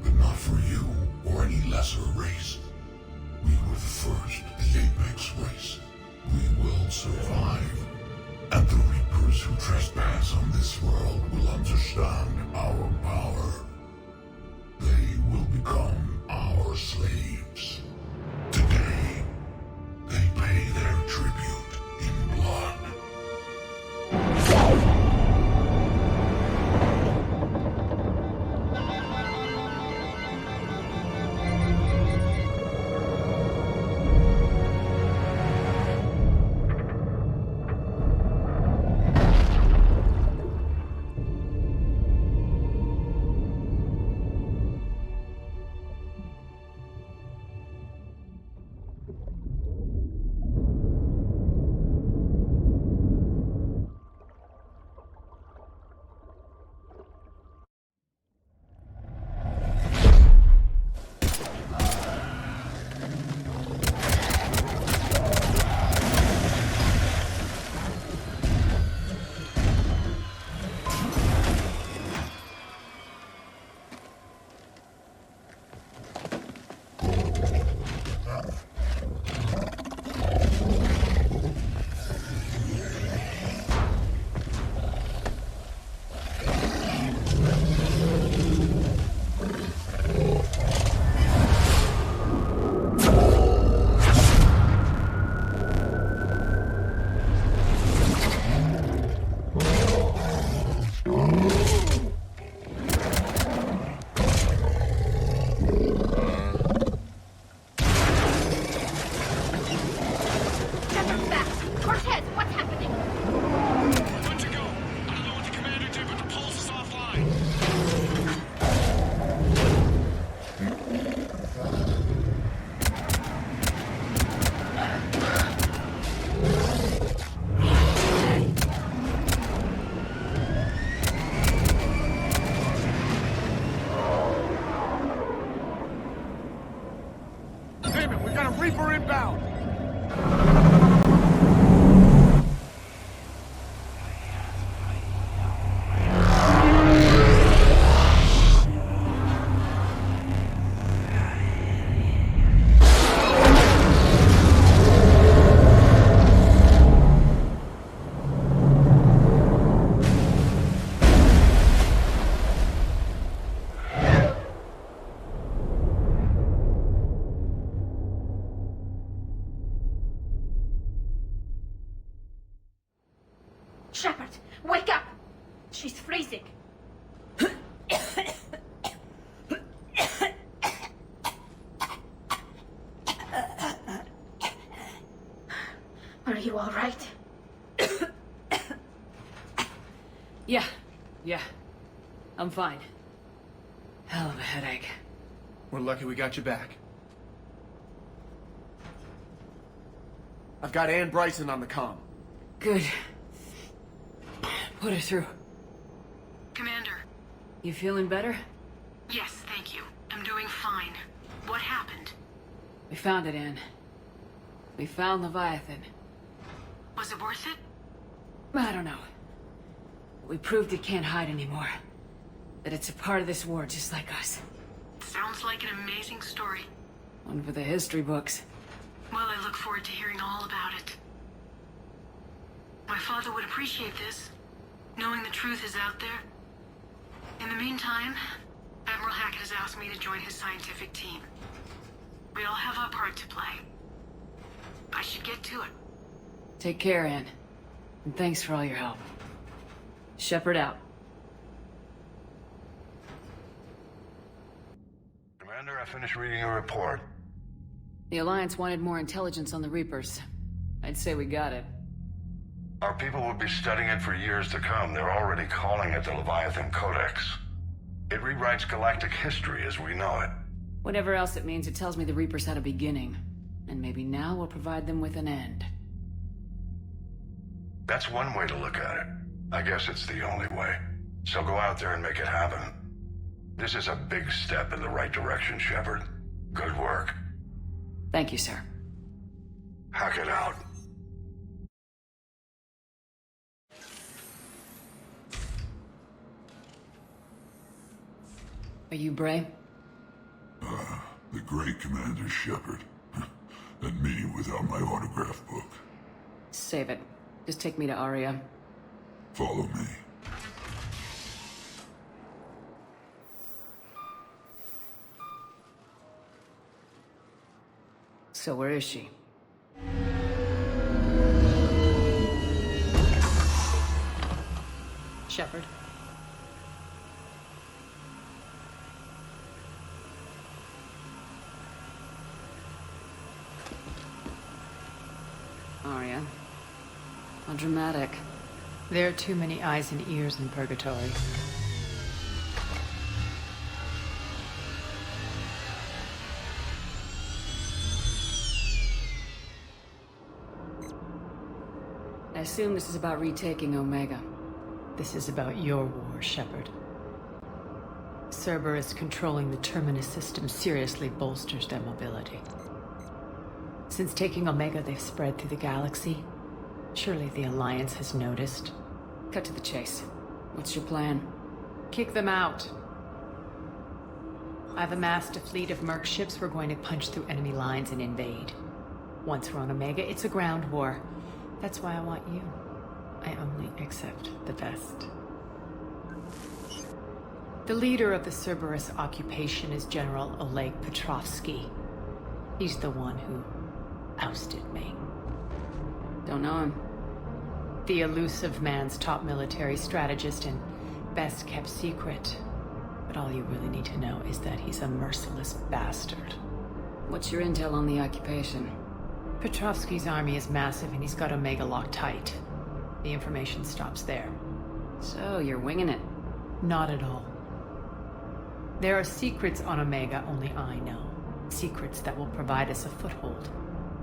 but not for you or any lesser race. We were the first, the Apex race. We will survive. And the Reapers who trespass on this world will understand our power. They will become our slaves. Today, they pay their tribute in blood. Reaper inbound! Shepard, wake up! She's freezing. Are you all right? Yeah. I'm fine. Hell of a headache. We're lucky we got you back. I've got Ann Bryson on the comm. Good. Put her through. Commander. You feeling better? Yes, thank you. I'm doing fine. What happened? We found it, Ann. We found Leviathan. Was it worth it? I don't know. We proved it can't hide anymore. That it's a part of this war just like us. Sounds like an amazing story. One for the history books. Well, I look forward to hearing all about it. My father would appreciate this. knowing the truth is out there. In the meantime, Admiral Hackett has asked me to join his scientific team. We all have our part to play. I should get to it. Take care, Ann. And thanks for all your help. Shepard out. Commander, I finished reading your report. The Alliance wanted more intelligence on the Reapers. I'd say we got it. Our people will be studying it for years to come. They're already calling it the Leviathan Codex. It rewrites galactic history as we know it. Whatever else it means, it tells me the Reapers had a beginning. And maybe now we'll provide them with an end. That's one way to look at it. I guess it's the only way. So go out there and make it happen. This is a big step in the right direction, Shepard. Good work. Thank you, sir. Hackett out. Are you Bray? The great Commander Shepard. And me without my autograph book. Save it. Just take me to Aria. Follow me. So where is she? Shepard. Aria. How dramatic. There are too many eyes and ears in Purgatory. I assume this is about retaking Omega. This is about your war, Shepard. Cerberus controlling the Terminus system seriously bolsters their mobility. Since taking Omega, they've spread through the galaxy. Surely the Alliance has noticed. Cut to the chase. What's your plan? Kick them out. I've amassed a fleet of merc ships. We're going to punch through enemy lines and invade. Once we're on Omega, it's a ground war. That's why I want you. I only accept the best. The leader of the Cerberus occupation is General Oleg Petrovsky. He's the one who ousted me. Don't know him. The elusive man's top military strategist and best kept secret. But all you really need to know is that he's a merciless bastard. What's your intel on the occupation? Petrovsky's army is massive and he's got Omega locked tight. The information stops there. So, you're winging it? Not at all. There are secrets on Omega only I know. Secrets that will provide us a foothold.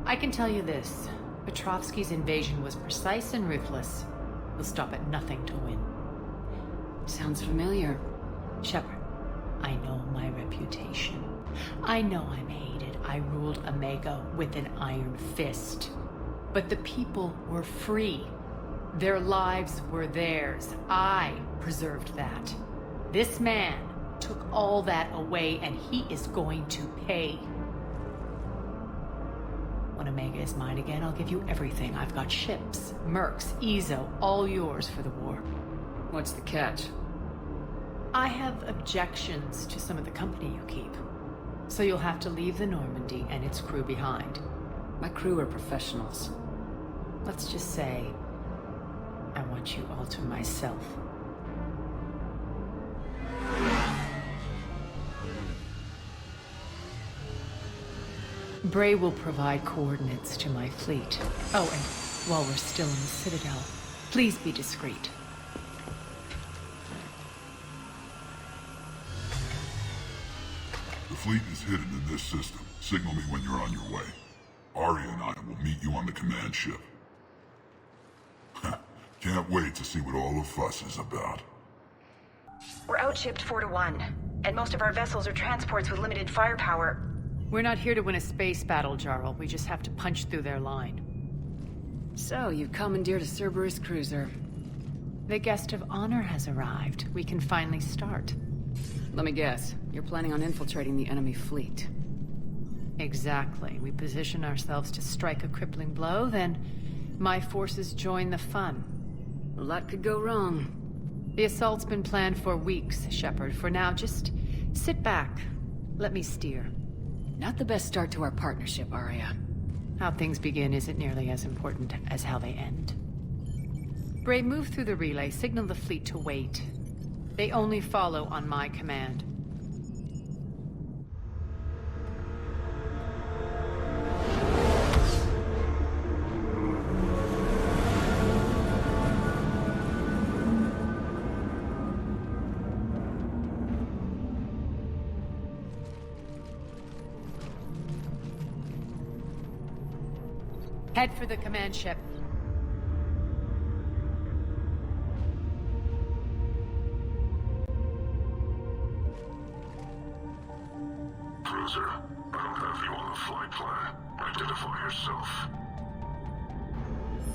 I can tell you this. Petrovsky's invasion was precise and ruthless. He'll stop at nothing to win. Sounds familiar. Shepard, I know my reputation. I know I'm hated. I ruled Omega with an iron fist. But the people were free. Their lives were theirs. I preserved that. This man took all that away, and he is going to pay. When Omega is mine again, I'll give you everything. I've got ships, mercs, Ezo, all yours for the war. What's the catch? I have objections to some of the company you keep. So you'll have to leave the Normandy and its crew behind. My crew are professionals. Let's just say, I want you all to myself. Bray will provide coordinates to my fleet. Oh, and while we're still in the Citadel, please be discreet. The fleet is hidden in this system. Signal me when you're on your way. Aria and I will meet you on the command ship. Can't wait to see what all the fuss is about. We're outshipped 4-1, and most of our vessels are transports with limited firepower. We're not here to win a space battle, Jarl. We just have to punch through their line. So, you've commandeered a Cerberus cruiser. The guest of honor has arrived. We can finally start. Let me guess. You're planning on infiltrating the enemy fleet. Exactly. We position ourselves to strike a crippling blow, then my forces join the fun. A lot could go wrong. The assault's been planned for weeks, Shepard. For now, just sit back. Let me steer. Not the best start to our partnership, Arya. How things begin isn't nearly as important as how they end. Bray, move through the relay. Signal the fleet to wait. They only follow on my command. Head for the command ship. Cruiser, I don't have you on the flight plan. Identify yourself.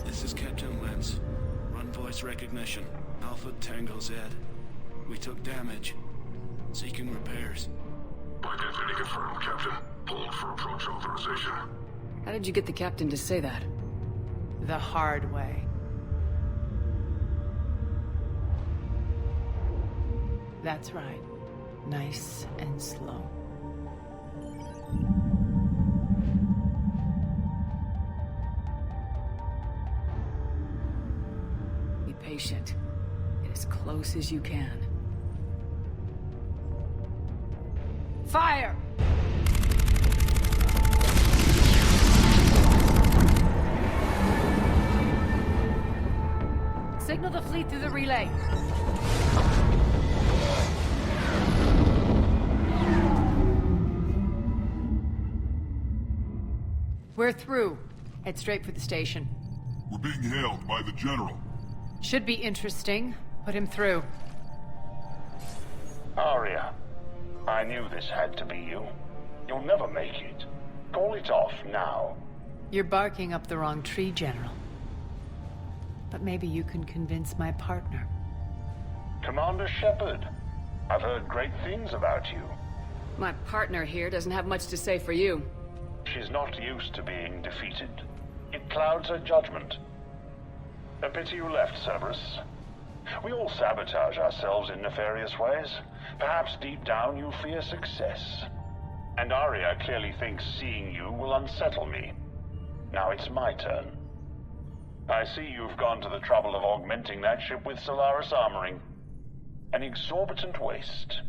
This is Captain Lens. Run voice recognition. Alpha Tango Z. We took damage. Seeking repairs. Identity confirmed, Captain. Hold for approach authorization. How did you get the captain to say that? The hard way. That's right. Nice and slow. Be patient. Get as close as you can. Fire! Signal the fleet through the relay. We're through. Head straight for the station. We're being hailed by the General. Should be interesting. Put him through. Arya, I knew this had to be you. You'll never make it. Call it off now. You're barking up the wrong tree, General. But maybe you can convince my partner. Commander Shepard, I've heard great things about you. My partner here doesn't have much to say for you. She's not used to being defeated. It clouds her judgment. A pity you left, Cerberus. We all sabotage ourselves in nefarious ways. Perhaps deep down you fear success. And Arya clearly thinks seeing you will unsettle me. Now it's my turn. I see you've gone to the trouble of augmenting that ship with Solaris armoring. An exorbitant waste.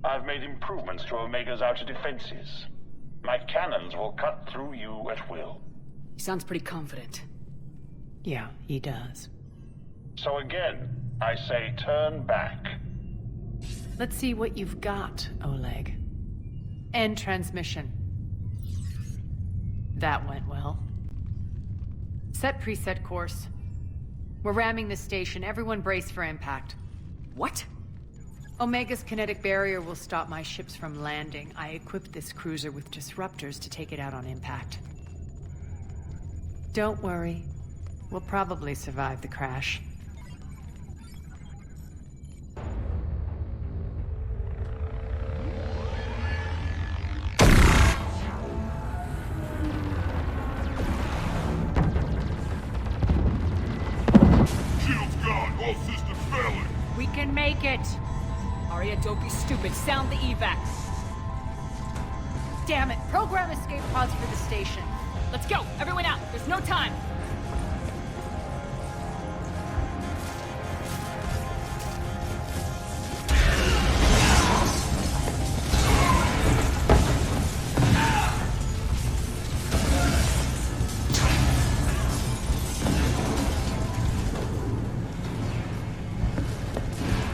I've made improvements to Omega's outer defenses. My cannons will cut through you at will. He sounds pretty confident. Yeah, he does. So again, I say turn back. Let's see what you've got, Oleg. End transmission. That went well. Set preset course. We're ramming the station. Everyone brace for impact. What? Omega's kinetic barrier will stop my ships from landing. I equipped this cruiser with disruptors to take it out on impact. Don't worry. We'll probably survive the crash. Shield's gone. All systems failing. We can make it! Arya, don't be stupid. Sound the evac. Damn it! Program escape pods for the station. Let's go! Everyone out! There's no time!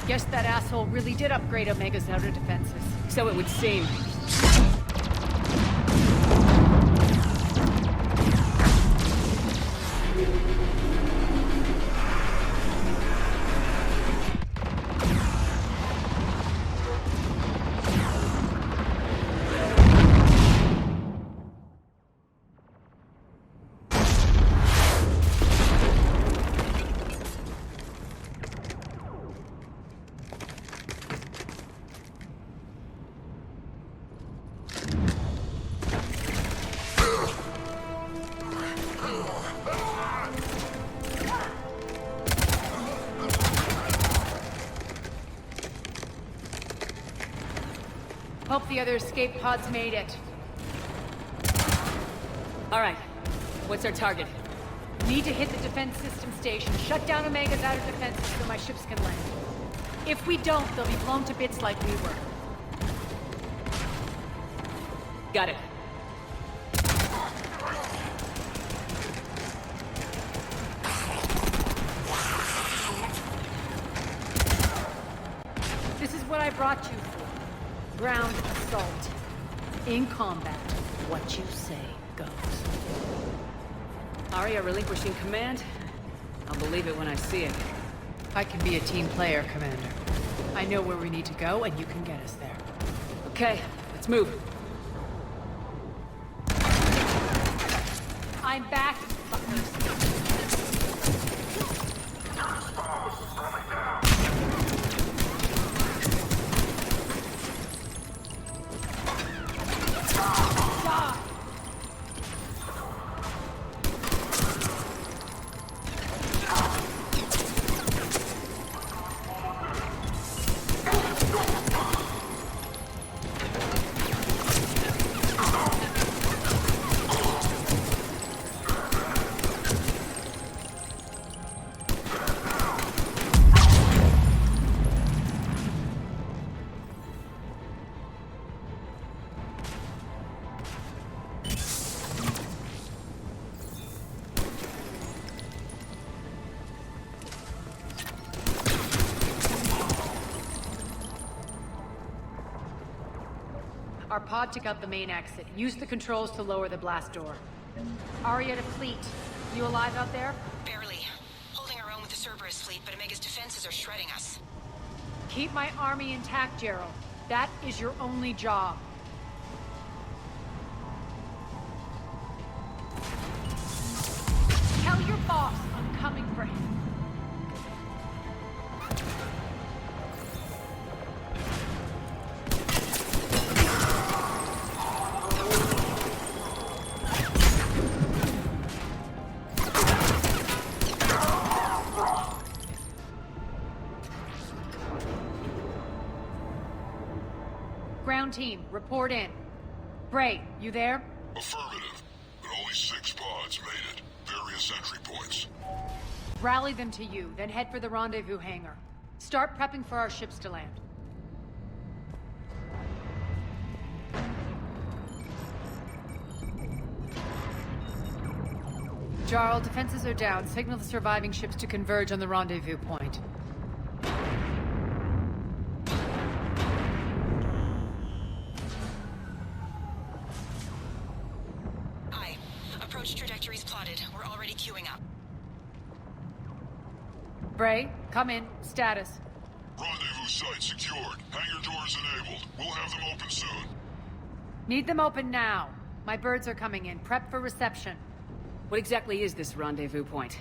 Guess that asshole really did upgrade Omega's outer defenses. So it would seem. Hope the other escape pods made it. Alright. What's our target? Need to hit the defense system station, shut down Omega's outer defenses so my ships can land. If we don't, they'll be blown to bits like we were. Got it. This is what I brought you for. Ground assault. In combat, what you say goes. Aria relinquishing command? I'll believe it when I see it. I can be a team player, Commander. I know where we need to go, and you can get us there. Okay, let's move. I'm back, fuckers. Our pod took out the main exit. Use the controls to lower the blast door. Aria to fleet. You alive out there? Barely. Holding our own with the Cerberus fleet, but Omega's defenses are shredding us. Keep my army intact, Gerald. That is your only job. Tell your boss I'm coming for him. Ground team, report in. Bray, you there? Affirmative, but only 6 pods made it. Various entry points. Rally them to you, then head for the rendezvous hangar. Start prepping for our ships to land. Jarl, defenses are down. Signal the surviving ships to converge on the rendezvous point. Aye. Approach trajectories plotted. We're already queuing up. Bray, come in. Status. Rendezvous site secured. Hangar doors enabled. We'll have them open soon. Need them open now. My birds are coming in. Prep for reception. What exactly is this rendezvous point?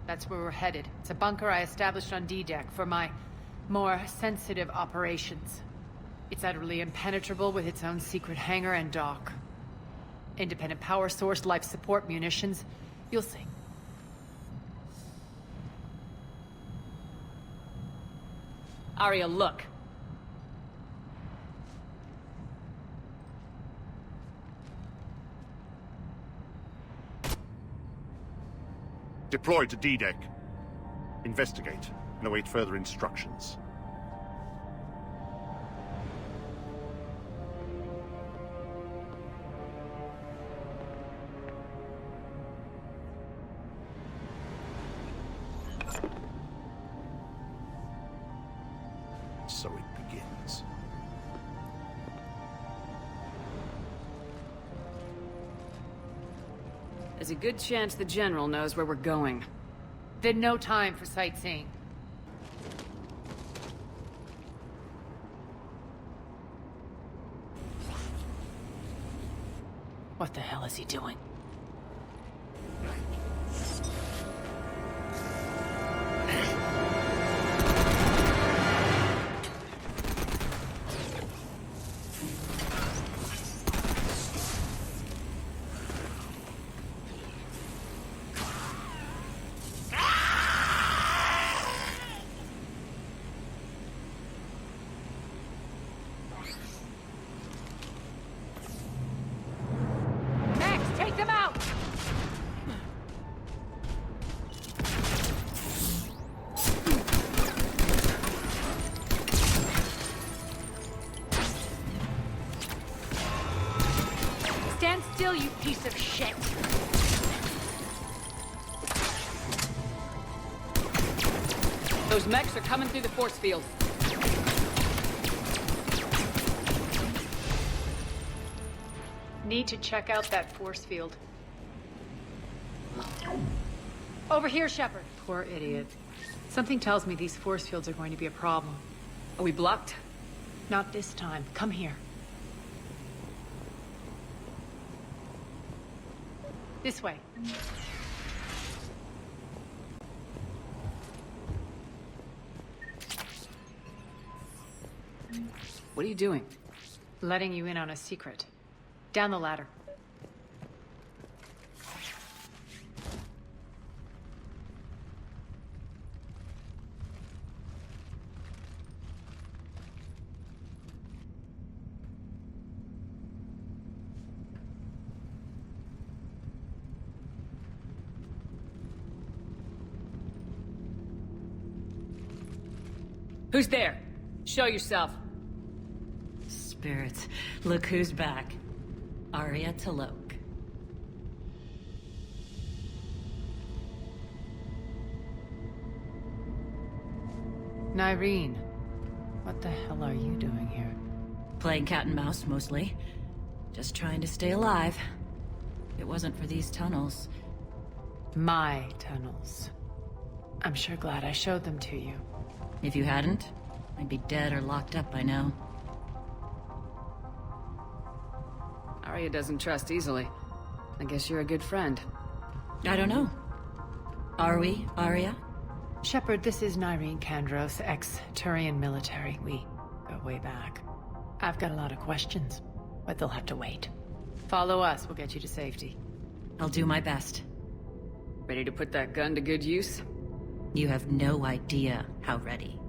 That's where we're headed. It's a bunker I established on D-Deck for my more sensitive operations. It's utterly impenetrable with its own secret hangar and dock. Independent power source, life support, munitions. You'll see. Aria, look. Deploy to D-Deck. Investigate and await further instructions. So it begins. There's a good chance the General knows where we're going. Then no time for sightseeing. What the hell is he doing? still, you piece of shit! Those mechs are coming through the force field. Need to check out that force field. Over here, Shepard. Poor idiot. Something tells me these force fields are going to be a problem. Are we blocked? Not this time. Come here. This way. What are you doing? Letting you in on a secret. Down the ladder. Who's there? Show yourself. Spirits, look who's back. Arya T'Loak. Nyreen, what the hell are you doing here? Playing cat and mouse, mostly. Just trying to stay alive. If it wasn't for these tunnels. My tunnels. I'm sure glad I showed them to you. If you hadn't, I'd be dead or locked up by now. Arya doesn't trust easily. I guess you're a good friend. I don't know. Are we, Arya? Shepard, this is Nyreen Kandros, ex-Turian military. We go way back. I've got a lot of questions, but they'll have to wait. Follow us, we'll get you to safety. I'll do my best. Ready to put that gun to good use? You have no idea how ready.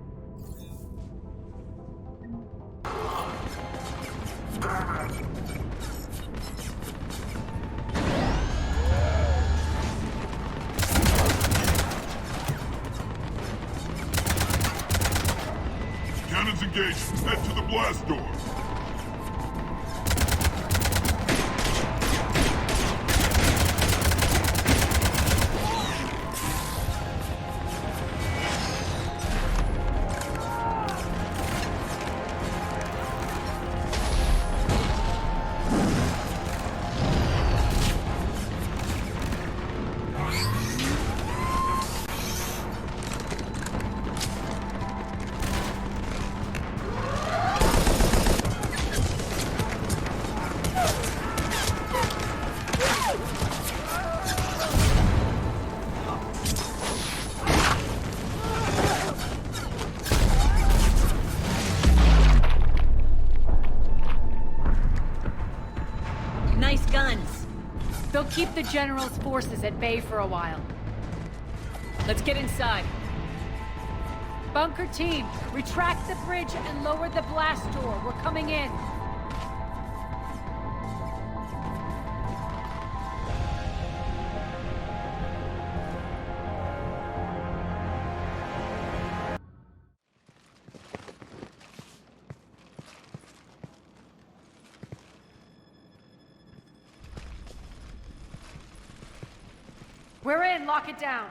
Cannons engaged. Head to the blast door. Nice guns. They'll keep the General's forces at bay for a while. Let's get inside. Bunker team, retract the bridge and lower the blast door. We're coming in. We're in, lock it down.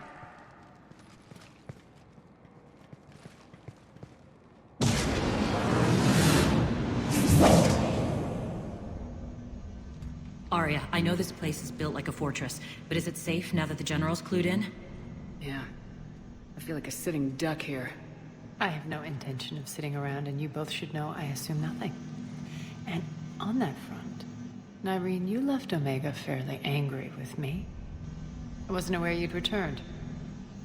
Arya, I know this place is built like a fortress, but is it safe now that the General's clued in? Yeah. I feel like a sitting duck here. I have no intention of sitting around, and you both should know I assume nothing. And on that front, Nyreen, you left Omega fairly angry with me. I wasn't aware you'd returned.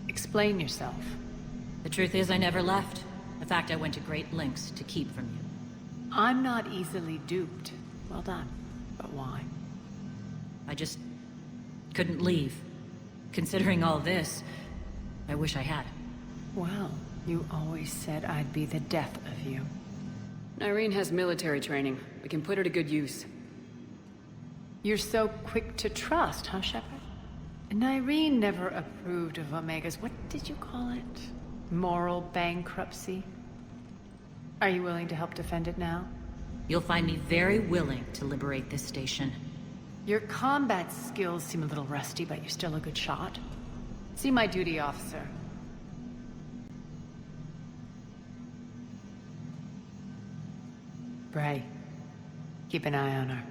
Explain yourself. The truth is I never left. In fact, I went to great lengths to keep from you. I'm not easily duped. Well done. But why? I just couldn't leave. Considering all this, I wish I had. Well, you always said I'd be the death of you. Nyreen has military training. We can put her to good use. You're so quick to trust, huh, Shepard? Nyreen never approved of Omega's, what did you call it? Moral bankruptcy? Are you willing to help defend it now? You'll find me very willing to liberate this station. Your combat skills seem a little rusty, but you're still a good shot. See my duty officer. Bray, keep an eye on her.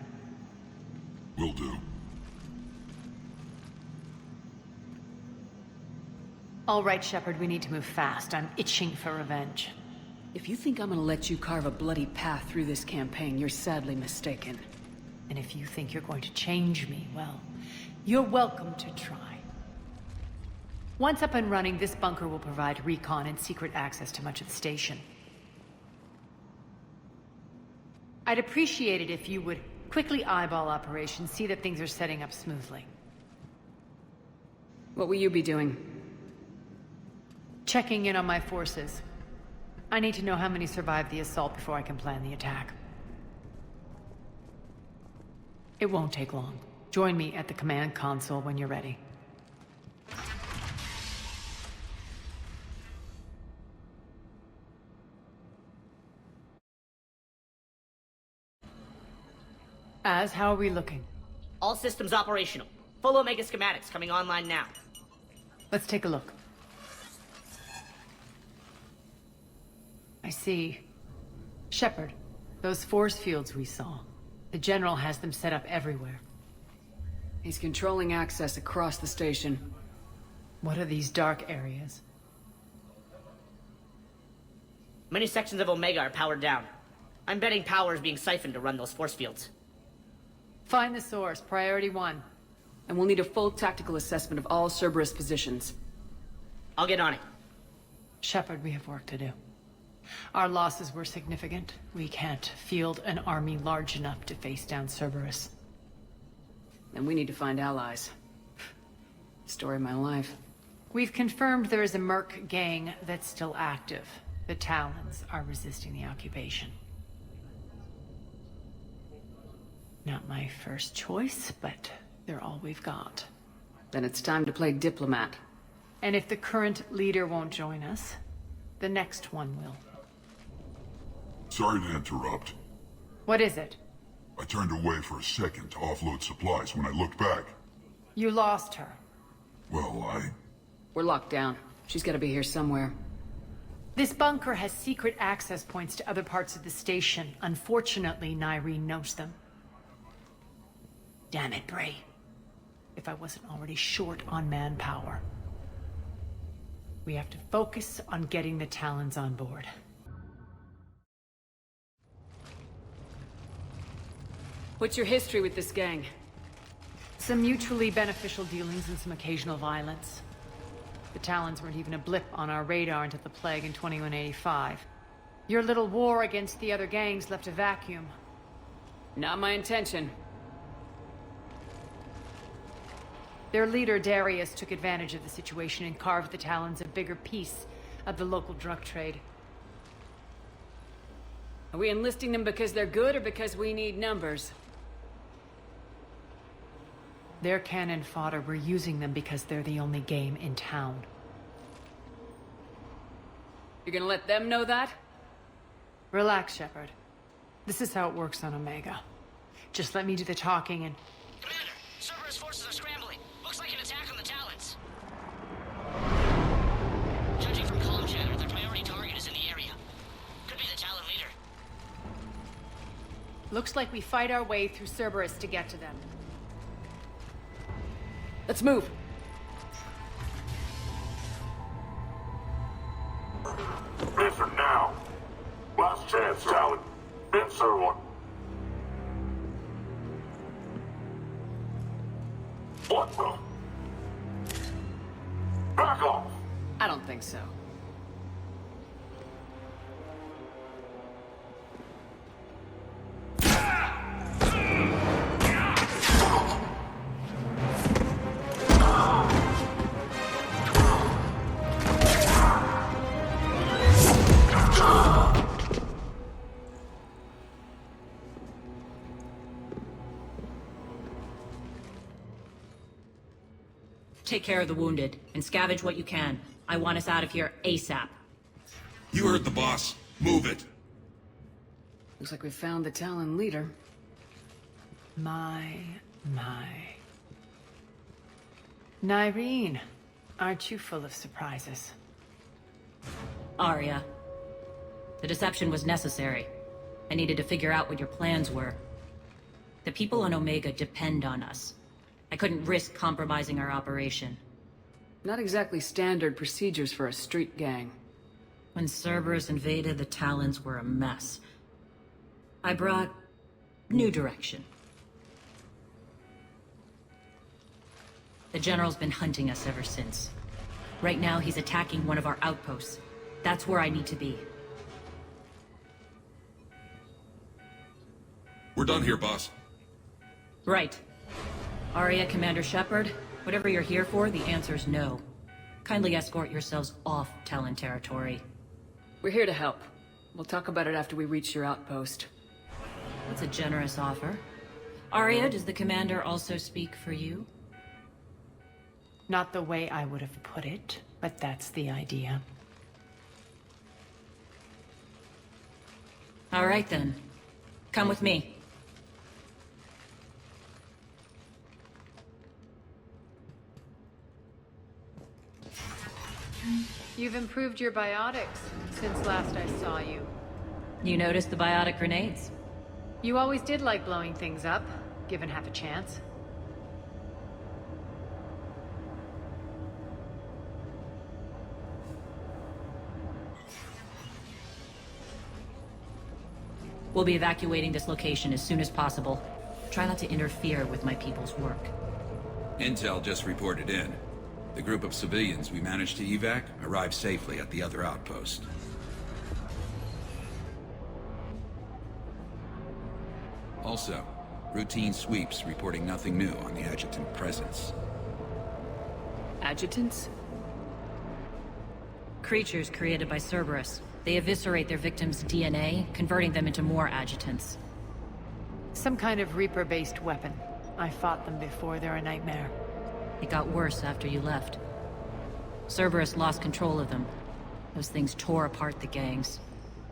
Will do. All right, Shepard, we need to move fast. I'm itching for revenge. If you think I'm gonna let you carve a bloody path through this campaign, you're sadly mistaken. And if you think you're going to change me, well, you're welcome to try. Once up and running, this bunker will provide recon and secret access to much of the station. I'd appreciate it if you would quickly eyeball operations, see that things are setting up smoothly. What will you be doing? Checking in on my forces. I need to know how many survived the assault before I can plan the attack. It won't take long. Join me at the command console when you're ready. How are we looking? All systems operational. Full Omega schematics coming online now. Let's take a look. I see. Shepard, those force fields we saw. The General has them set up everywhere. He's controlling access across the station. What are these dark areas? Many sections of Omega are powered down. I'm betting power is being siphoned to run those force fields. Find the source, priority 1. And we'll need a full tactical assessment of all Cerberus positions. I'll get on it. Shepard, we have work to do. Our losses were significant. We can't field an army large enough to face down Cerberus. And we need to find allies. Story of my life. We've confirmed there is a Merc gang that's still active. The Talons are resisting the occupation. Not my first choice, but they're all we've got. Then it's time to play diplomat. And if the current leader won't join us, the next one will. Sorry to interrupt. What is it? I turned away for a second to offload supplies. When I looked back... You lost her. Well, We're locked down. She's gotta be here somewhere. This bunker has secret access points to other parts of the station. Unfortunately, Nyreen knows them. Damn it, Bray. If I wasn't already short on manpower. We have to focus on getting the Talons on board. What's your history with this gang? Some mutually beneficial dealings and some occasional violence. The Talons weren't even a blip on our radar until the Plague in 2185. Your little war against the other gangs left a vacuum. Not my intention. Their leader, Darius, took advantage of the situation and carved the Talons a bigger piece of the local drug trade. Are we enlisting them because they're good or because we need numbers? They're cannon fodder. We're using them because they're the only game in town. You're gonna let them know that? Relax, Shepard. This is how it works on Omega. Just let me do the talking and... Commander, Cerberus forces are scrambling. Looks like an attack on the Talons. Judging from comm chatter, their priority target is in the area. Could be the Talon leader. Looks like we fight our way through Cerberus to get to them. Let's move. Answer now. Last chance, Talon. Answer one. What the? Back off. I don't think so. Take care of the wounded, and scavenge what you can. I want us out of here ASAP. You heard the boss. Move it. Looks like we found the Talon leader. My My. Nyreen, aren't you full of surprises? Arya. The deception was necessary. I needed to figure out what your plans were. The people on Omega depend on us. I couldn't risk compromising our operation. Not exactly standard procedures for a street gang. When Cerberus invaded, the Talons were a mess. I brought new direction. The General's been hunting us ever since. Right now, he's attacking one of our outposts. That's where I need to be. We're done here, boss. Right. Arya, Commander Shepard, whatever you're here for, the answer's no. Kindly escort yourselves off Talon territory. We're here to help. We'll talk about it after we reach your outpost. That's a generous offer. Arya, does the Commander also speak for you? Not the way I would have put it, but that's the idea. All right then. Come with me. You've improved your biotics since last I saw you. You noticed the biotic grenades? You always did like blowing things up, given half a chance. We'll be evacuating this location as soon as possible. Try not to interfere with my people's work. Intel just reported in. The group of civilians we managed to evac arrived safely at the other outpost. Also, routine sweeps reporting nothing new on the adjutant presence. Adjutants? Creatures created by Cerberus. They eviscerate their victims' DNA, converting them into more adjutants. Some kind of Reaper-based weapon. I fought them before, they're a nightmare. It got worse after you left. Cerberus lost control of them. Those things tore apart the gangs,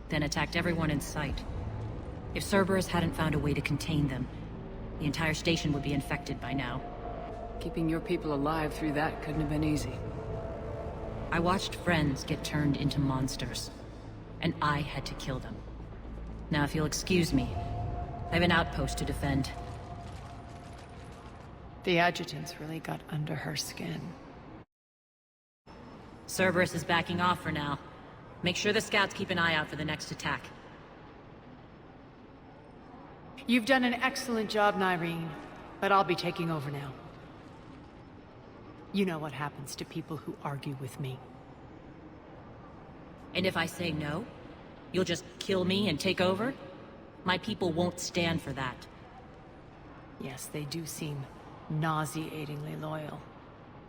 then attacked everyone in sight. If Cerberus hadn't found a way to contain them, the entire station would be infected by now. Keeping your people alive through that couldn't have been easy. I watched friends get turned into monsters, and I had to kill them. Now, if you'll excuse me, I have an outpost to defend. The adjutants really got under her skin. Cerberus is backing off for now. Make sure the scouts keep an eye out for the next attack. You've done an excellent job, Nyreen, but I'll be taking over now. You know what happens to people who argue with me. And if I say no, you'll just kill me and take over? My people won't stand for that. Yes, they do seem nauseatingly loyal.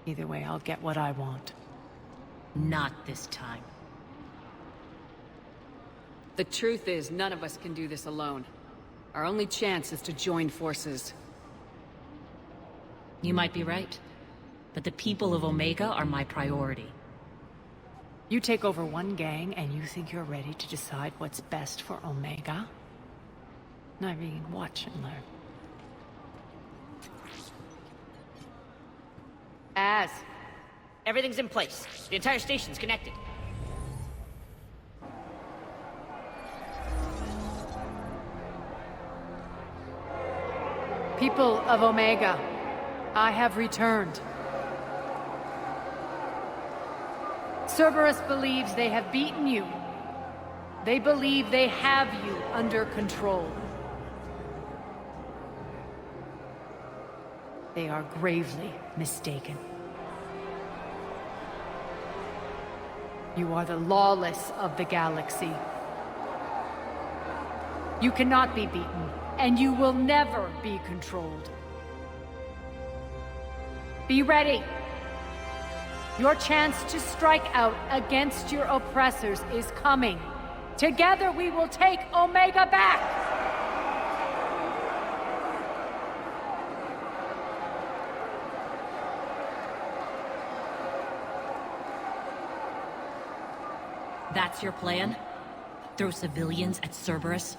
Either way, I'll get what I want. Not this time. The truth is, none of us can do this alone. Our only chance is to join forces. You might be right, but the people of Omega are my priority. You take over one gang and you think you're ready to decide what's best for Omega? Nyreen, watch and learn. Az. Everything's in place. The entire station's connected. People of Omega, I have returned. Cerberus believes they have beaten you. They believe they have you under control. They are gravely mistaken. You are the lawless of the galaxy. You cannot be beaten, and you will never be controlled. Be ready. Your chance to strike out against your oppressors is coming. Together we will take Omega back! That's your plan? Throw civilians at Cerberus?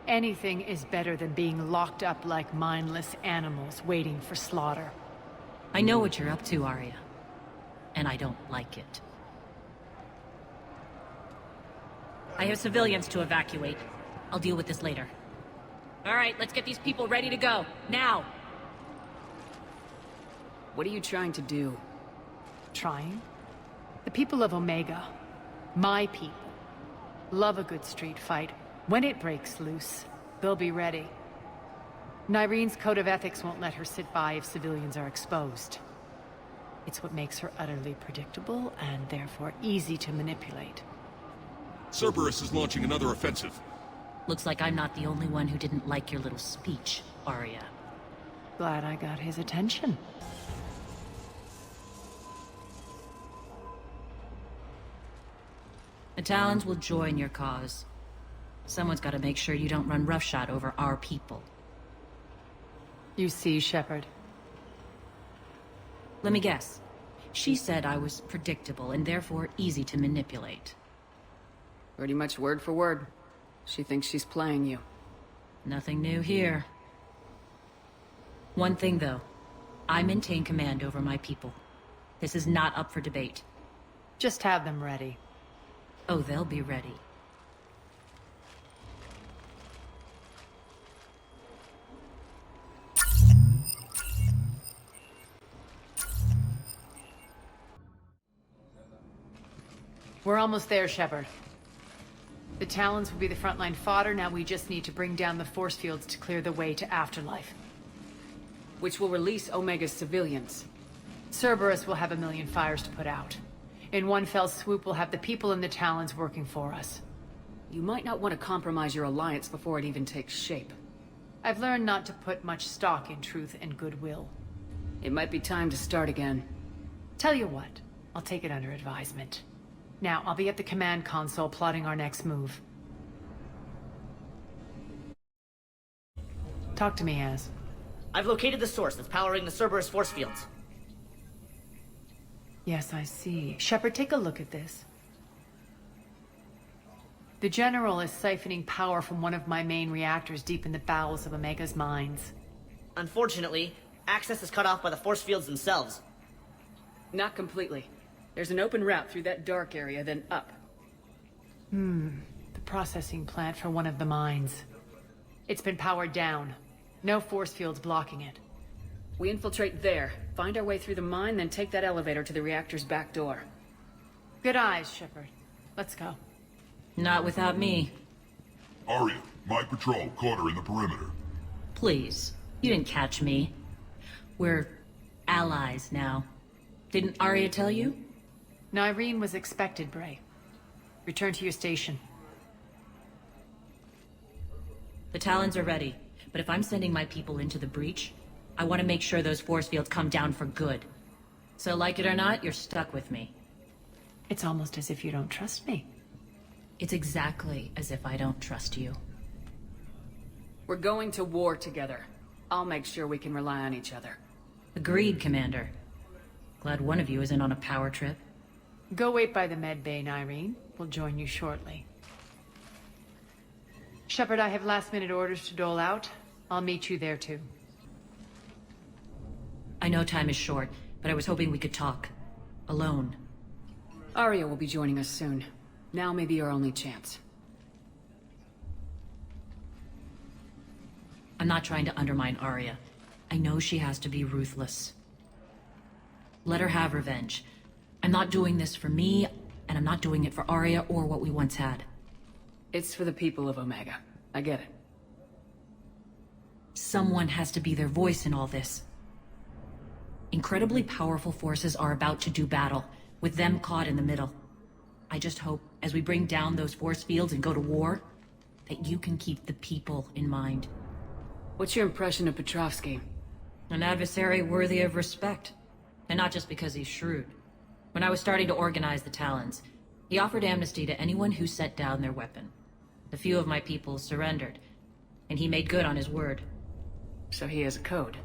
Anything is better than being locked up like mindless animals waiting for slaughter. I know what you're up to, Arya. And I don't like it. I have civilians to evacuate. I'll deal with this later. Alright, let's get these people ready to go. Now! What are you trying to do? Trying? The people of Omega, my people, love a good street fight. When it breaks loose, they'll be ready. Nyrene's code of ethics won't let her sit by if civilians are exposed. It's what makes her utterly predictable and therefore easy to manipulate. Cerberus is launching another offensive. Looks like I'm not the only one who didn't like your little speech, Arya. Glad I got his attention. The Talons will join your cause. Someone's got to make sure you don't run roughshod over our people. You see, Shepard. Let me guess. She said I was predictable and therefore easy to manipulate. Pretty much word for word. She thinks she's playing you. Nothing new here. One thing, though. I maintain command over my people. This is not up for debate. Just have them ready. Oh, they'll be ready. We're almost there, Shepard. The Talons will be the frontline fodder, now we just need to bring down the force fields to clear the way to Afterlife. Which will release Omega's civilians. Cerberus will have a million fires to put out. In one fell swoop, we'll have the people in the Talons working for us. You might not want to compromise your alliance before it even takes shape. I've learned not to put much stock in truth and goodwill. It might be time to start again. Tell you what, I'll take it under advisement. Now, I'll be at the command console plotting our next move. Talk to me, Az. I've located the source that's powering the Cerberus force fields. Yes, I see. Shepard, take a look at this. The General is siphoning power from one of my main reactors deep in the bowels of Omega's mines. Unfortunately, access is cut off by the force fields themselves. Not completely. There's an open route through that dark area, then up. The processing plant for one of the mines. It's been powered down. No force fields blocking it. We infiltrate there, find our way through the mine, then take that elevator to the reactor's back door. Good eyes, Shepard. Let's go. Not without me. Arya, my patrol caught her in the perimeter. Please, you didn't catch me. We're allies now. Didn't Arya tell you? Nyrene was expected, Bray. Return to your station. The Talons are ready, but if I'm sending my people into the breach, I want to make sure those force fields come down for good. So like it or not, you're stuck with me. It's almost as if you don't trust me. It's exactly as if I don't trust you. We're going to war together. I'll make sure we can rely on each other. Agreed, Commander. Glad one of you isn't on a power trip. Go wait by the med bay, Nyrene. We'll join you shortly. Shepard, I have last-minute orders to dole out. I'll meet you there, too. I know time is short, but I was hoping we could talk. Alone. Arya will be joining us soon. Now may be our only chance. I'm not trying to undermine Arya. I know she has to be ruthless. Let her have revenge. I'm not doing this for me, and I'm not doing it for Arya or what we once had. It's for the people of Omega. I get it. Someone has to be their voice in all this. Incredibly powerful forces are about to do battle, with them caught in the middle. I just hope, as we bring down those force fields and go to war, that you can keep the people in mind. What's your impression of Petrovsky? An adversary worthy of respect. And not just because he's shrewd. When I was starting to organize the Talons, he offered amnesty to anyone who set down their weapon. A few of my people surrendered, and he made good on his word. So he has a code.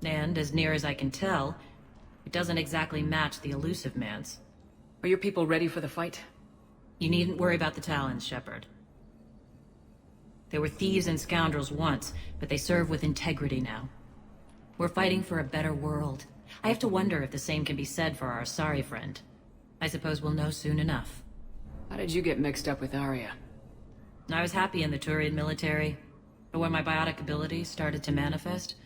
And, as near as I can tell, it doesn't exactly match the Illusive Man's. Are your people ready for the fight? You needn't worry about the Talons, Shepard. They were thieves and scoundrels once, but they serve with integrity now. We're fighting for a better world. I have to wonder if the same can be said for our Asari friend. I suppose we'll know soon enough. How did you get mixed up with Arya? I was happy in the Turian military, but when my biotic abilities started to manifest,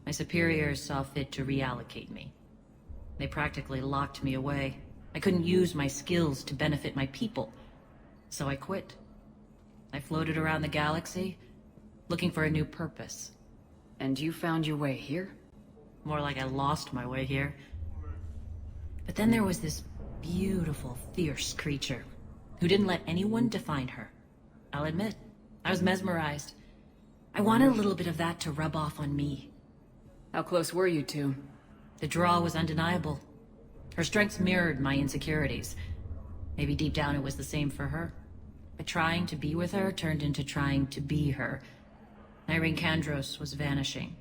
my superiors saw fit to reallocate me. They practically locked me away. I couldn't use my skills to benefit my people, so I quit. I floated around the galaxy, looking for a new purpose. And you found your way here? More like I lost my way here. But then there was this beautiful, fierce creature who didn't let anyone define her. I'll admit, I was mesmerized. I wanted a little bit of that to rub off on me. How close were you two? The draw was undeniable. Her strengths mirrored my insecurities. Maybe deep down it was the same for her. But trying to be with her turned into trying to be her. Irene Kandros was vanishing.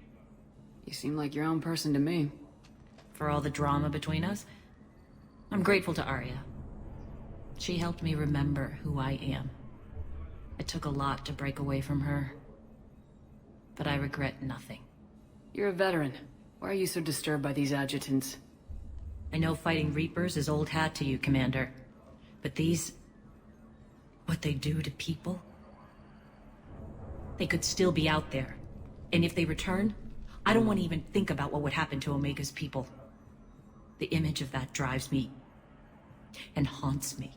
You seem like your own person to me. For all the drama between us, I'm grateful to Arya. She helped me remember who I am. It took a lot to break away from her, but I regret nothing. You're a veteran. Why are you so disturbed by these adjutants? I know fighting Reapers is old hat to you, Commander. But these... what they do to people? They could still be out there. And if they return, I don't want to even think about what would happen to Omega's people. The image of that drives me... and haunts me.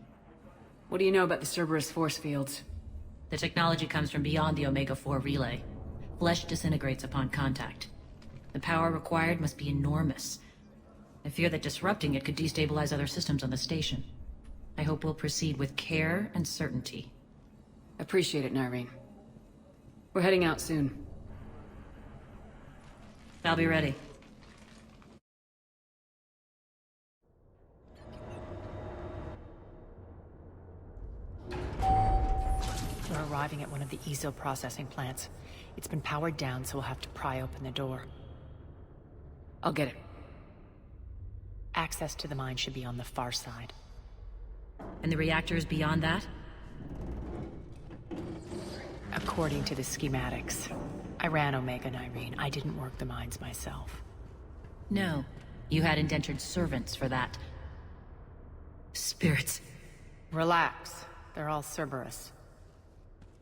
What do you know about the Cerberus force fields? The technology comes from beyond the Omega-4 relay. Flesh disintegrates upon contact. The power required must be enormous. I fear that disrupting it could destabilize other systems on the station. I hope we'll proceed with care and certainty. Appreciate it, Nyreen. We're heading out soon. I'll be ready. We're arriving at one of the ESO processing plants. It's been powered down, so we'll have to pry open the door. I'll get it. Access to the mine should be on the far side. And the reactors beyond that? According to the schematics. I ran Omega, Nyreen. I didn't work the mines myself. No. You had indentured servants for that. Spirits. Relax. They're all Cerberus.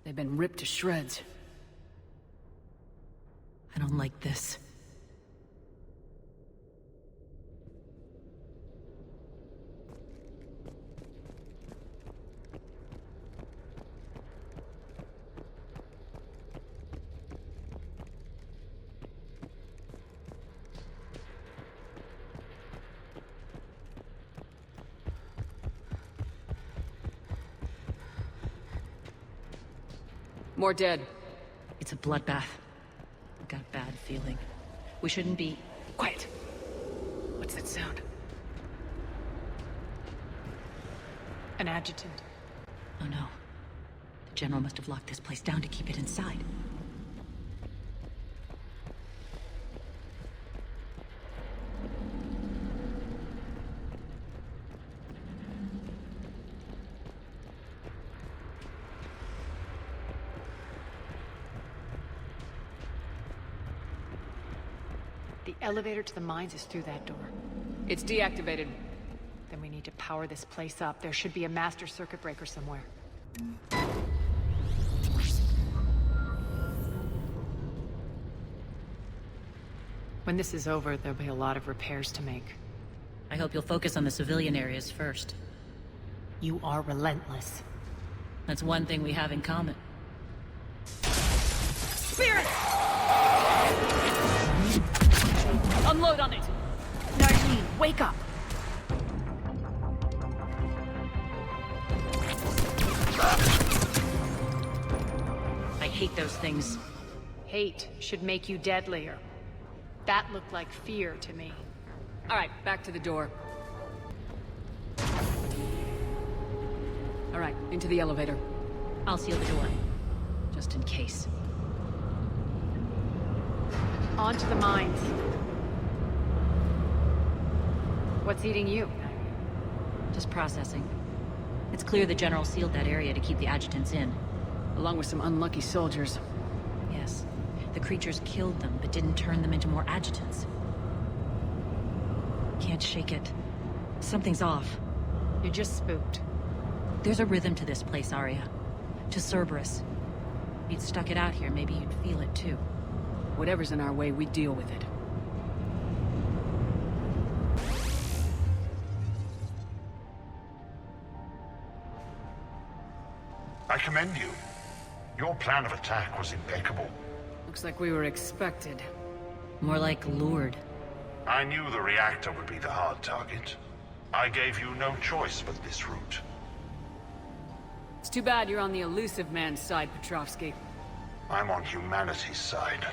They've been ripped to shreds. I don't like this. More dead. It's a bloodbath. I've got a bad feeling. We shouldn't be... Quiet! What's that sound? An adjutant. Oh no. The General must have locked this place down to keep it inside. The elevator to the mines is through that door. It's deactivated. Then we need to power this place up. There should be a master circuit breaker somewhere. When this is over, there'll be a lot of repairs to make. I hope you'll focus on the civilian areas first. You are relentless. That's one thing we have in common. Spirit! Unload on it! Nyreen, wake up! I hate those things. Hate should make you deadlier. That looked like fear to me. All right, back to the door. All right, into the elevator. I'll seal the door. Just in case. On to the mines. What's eating you? Just processing. It's clear the General sealed that area to keep the adjutants in. along with some unlucky soldiers. Yes. The creatures killed them, but didn't turn them into more adjutants. Can't shake it. Something's off. You're just spooked. There's a rhythm to this place, Arya. To Cerberus. If you'd stuck it out here, maybe you'd feel it too. Whatever's in our way, we deal with it. I commend you. Your plan of attack was impeccable. Looks like we were expected. More like lured. I knew the reactor would be the hard target. I gave you no choice but this route. It's too bad you're on the elusive man's side, Petrovsky. I'm on humanity's side.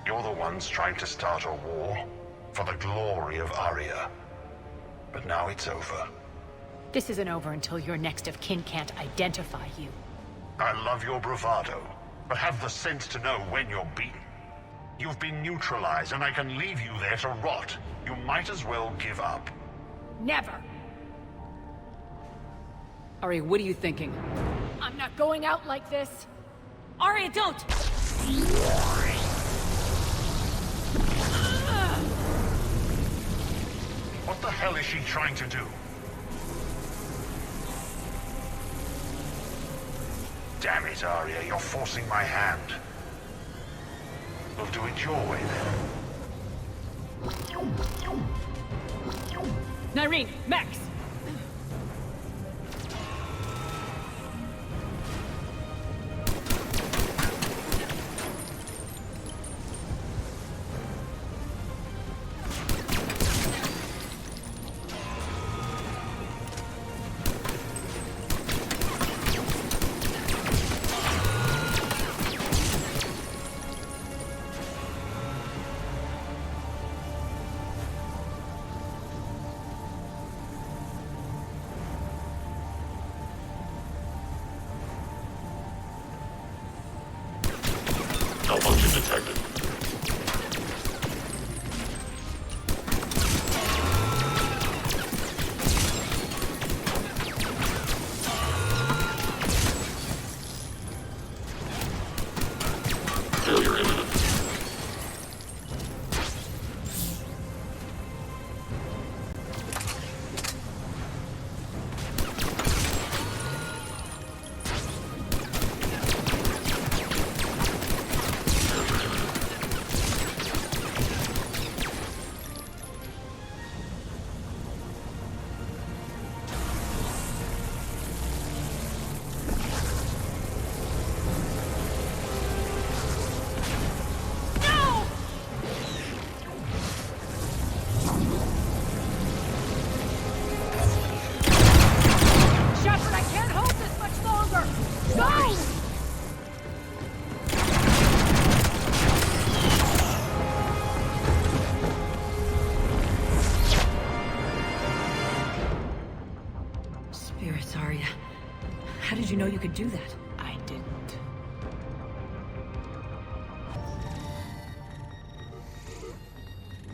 You're the ones trying to start a war for the glory of Arya. But now it's over. This isn't over until your next of kin can't identify you. I love your bravado, but have the sense to know when you're beaten. You've been neutralized, and I can leave you there to rot. You might as well give up. Never! Arya, what are you thinking? I'm not going out like this! Arya, don't! What the hell is she trying to do? Damn it, Arya, you're forcing my hand. We'll do it your way, then. Nyreen, Max! Malfunction detected. Failure imminent. Spirits, Arya. How did you know you could do that? I didn't.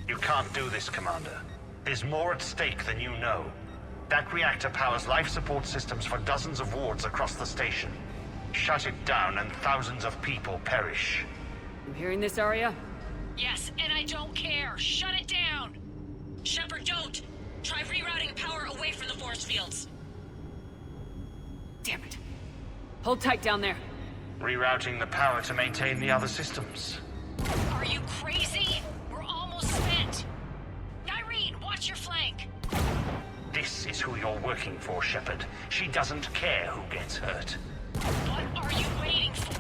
You can't do this, Commander. There's more at stake than you know. That reactor powers life support systems for dozens of wards across the station. Shut it down and thousands of people perish. You hearing this, Arya? Yes, and I don't care. Shut it down. Shepard, don't. Try rerouting power away from the force fields. Damn it. Hold tight down there. Rerouting the power to maintain the other systems. Are you crazy? We're almost spent. Nyreen, watch your flank. This is who you're working for, Shepard. She doesn't care who gets hurt. What are you waiting for?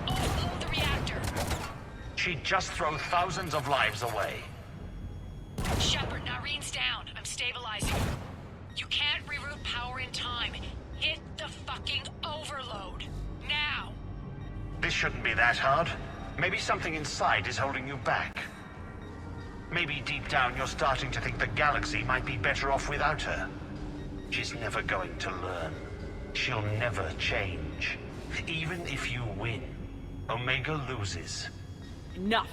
Offload the reactor. She'd just throw thousands of lives away. Shepard, Nyreen's down. I'm stabilizing. You can't reroute power in time. Hit the fucking overload. Now! This shouldn't be that hard. Maybe something inside is holding you back. Maybe deep down you're starting to think the galaxy might be better off without her. She's never going to learn. She'll never change. Even if you win, Omega loses. Enough!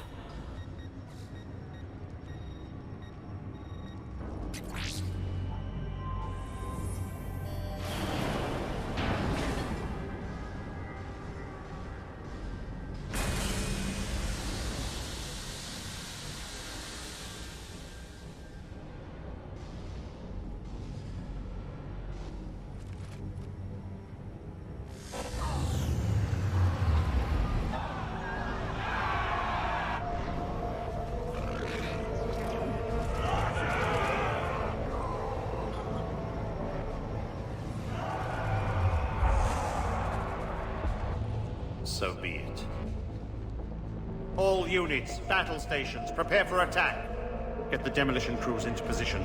So be it. All units, battle stations, prepare for attack. Get the demolition crews into position.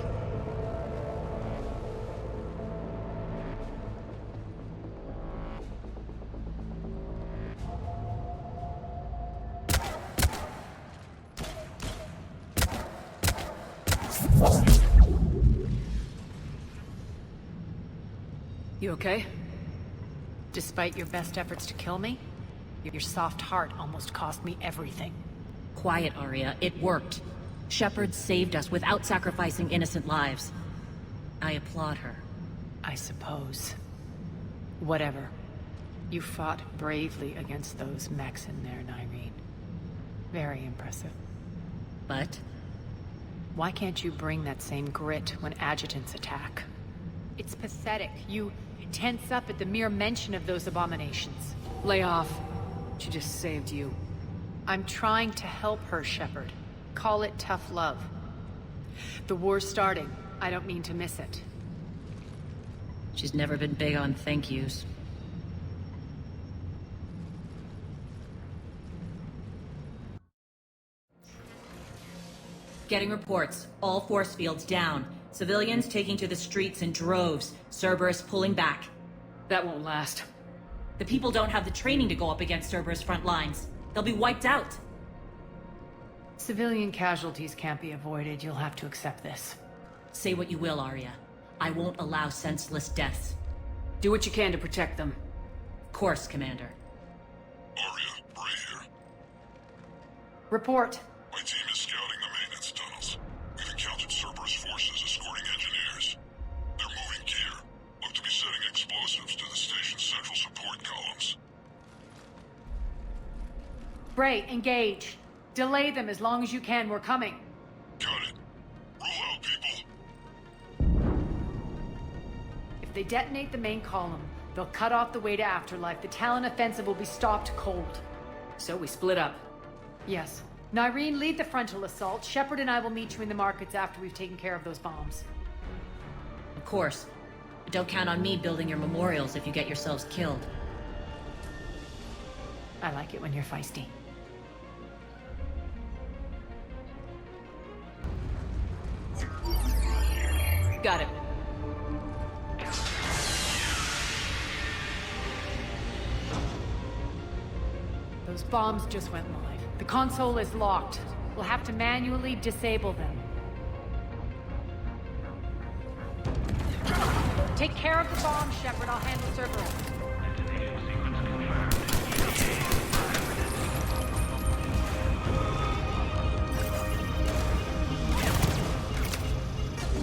You okay? Despite your best efforts to kill me, your soft heart almost cost me everything. Quiet, Arya. It worked. Shepard saved us without sacrificing innocent lives. I applaud her. I suppose. Whatever. You fought bravely against those mechs in there, Nyreen. Very impressive. But? Why can't you bring that same grit when adjutants attack? It's pathetic. You tense up at the mere mention of those abominations. Lay off. She just saved you. I'm trying to help her, Shepard. Call it tough love. The war's starting. I don't mean to miss it. She's never been big on thank yous. Getting reports. All force fields down. Civilians taking to the streets in droves. Cerberus pulling back. That won't last. The people don't have the training to go up against Cerberus' front lines. They'll be wiped out. Civilian casualties can't be avoided. You'll have to accept this. Say what you will, Arya. I won't allow senseless deaths. Do what you can to protect them. Of course, Commander. Arya, Bray here. Report. My team is scouting the maintenance tunnels. We've encountered Cerberus forces escorting engineers. They're moving gear. Look to be setting explosives to the station's central support columns. Bray, engage. Delay them as long as you can. We're coming. Got it. Roll out, people. If they detonate the main column, they'll cut off the way to Afterlife. The Talon offensive will be stopped cold. So we split up. Yes. Nyreen, lead the frontal assault. Shepard and I will meet you in the markets after we've taken care of those bombs. Of course. But don't count on me building your memorials if you get yourselves killed. I like it when you're feisty. Got it. Those bombs just went live. The console is locked. We'll have to manually disable them. Take care of the bombs, Shepard. I'll handle Cerberus.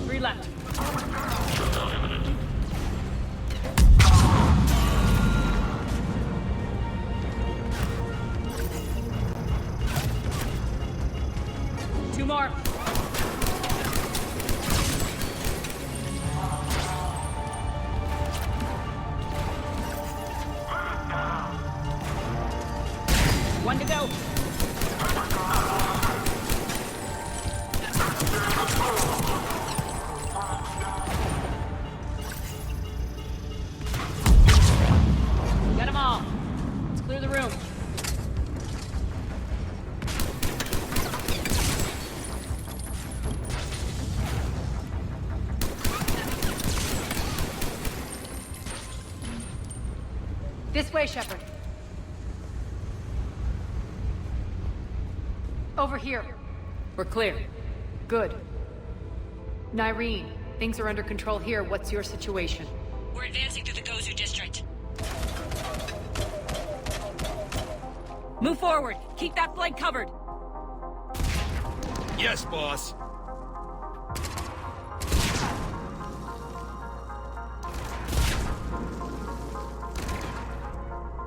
Three left. Two more. One to go. Get them all. Let's clear the room. This way, Shepard. Over here. We're clear. Good. Nyreen, things are under control here. What's your situation? We're advancing through the Gozu district. Move forward. Keep that flank covered. Yes, boss.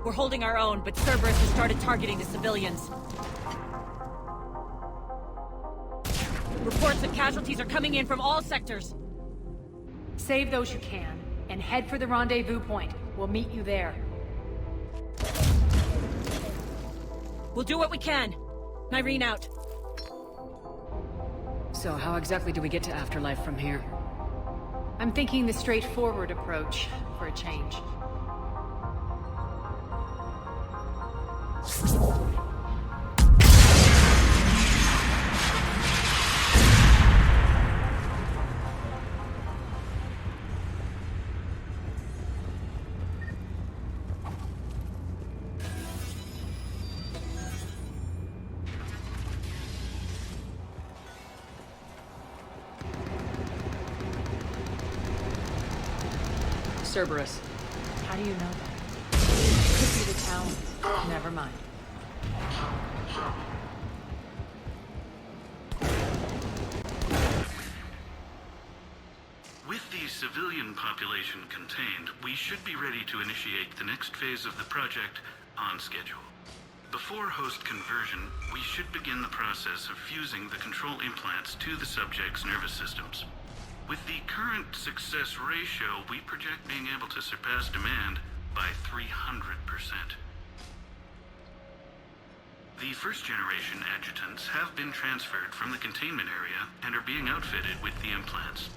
We're holding our own, but Cerberus has started targeting the civilians. Reports of casualties are coming in from all sectors. Save those you can, and head for the rendezvous point. We'll meet you there. We'll do what we can. Nyreen out. So how exactly do we get to Afterlife from here? I'm thinking the straightforward approach, for a change. Cerberus. How do you know that? Could be the town. Never mind. With the civilian population contained, we should be ready to initiate the next phase of the project on schedule. Before host conversion, we should begin the process of fusing the control implants to the subject's nervous systems. With the current success ratio, we project being able to surpass demand by 300%. The first-generation adjutants have been transferred from the containment area and are being outfitted with the implants.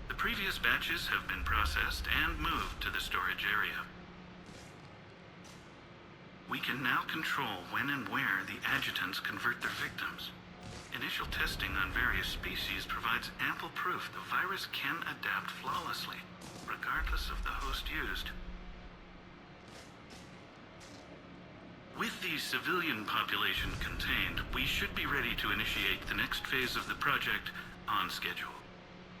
The previous batches have been processed and moved to the storage area. We can now control when and where the adjutants convert their victims. Initial testing on various species provides ample proof the virus can adapt flawlessly, regardless of the host used. With the civilian population contained, we should be ready to initiate the next phase of the project on schedule.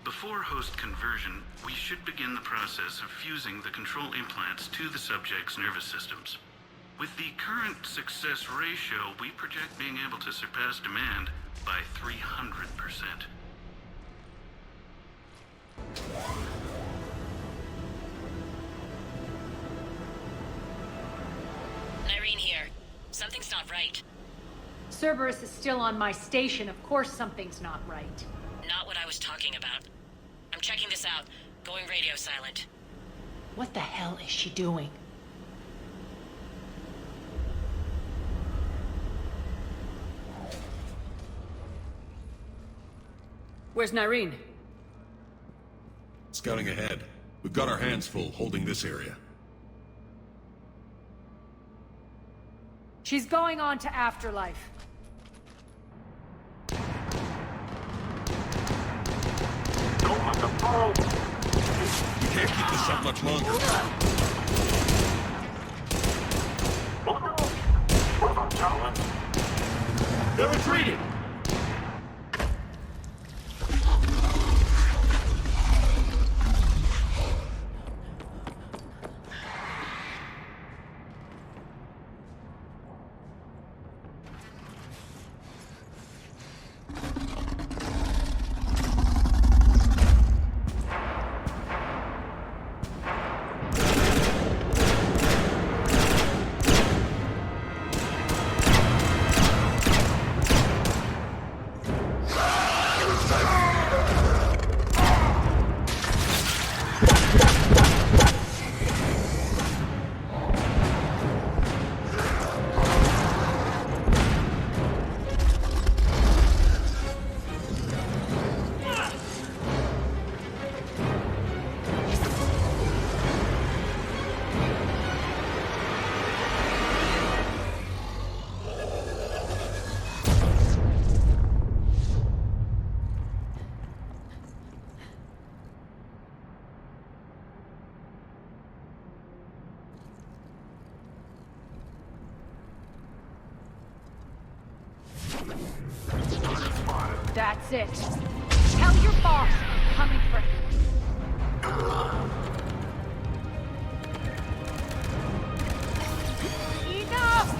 Before host conversion, we should begin the process of fusing the control implants to the subject's nervous systems. With the current success ratio, we project being able to surpass demand by 300%. Irene here. Something's not right. Cerberus is still on my station. Of course something's not right. Not what I was talking about. I'm checking this out. Going radio silent. What the hell is she doing? Where's Nyreen? Scouting ahead. We've got our hands full holding this area. She's going on to Afterlife. Don't let them fall! We can't keep this up much longer. What about Talon? They're retreating! That's it. Tell your boss I'm coming for him. Enough!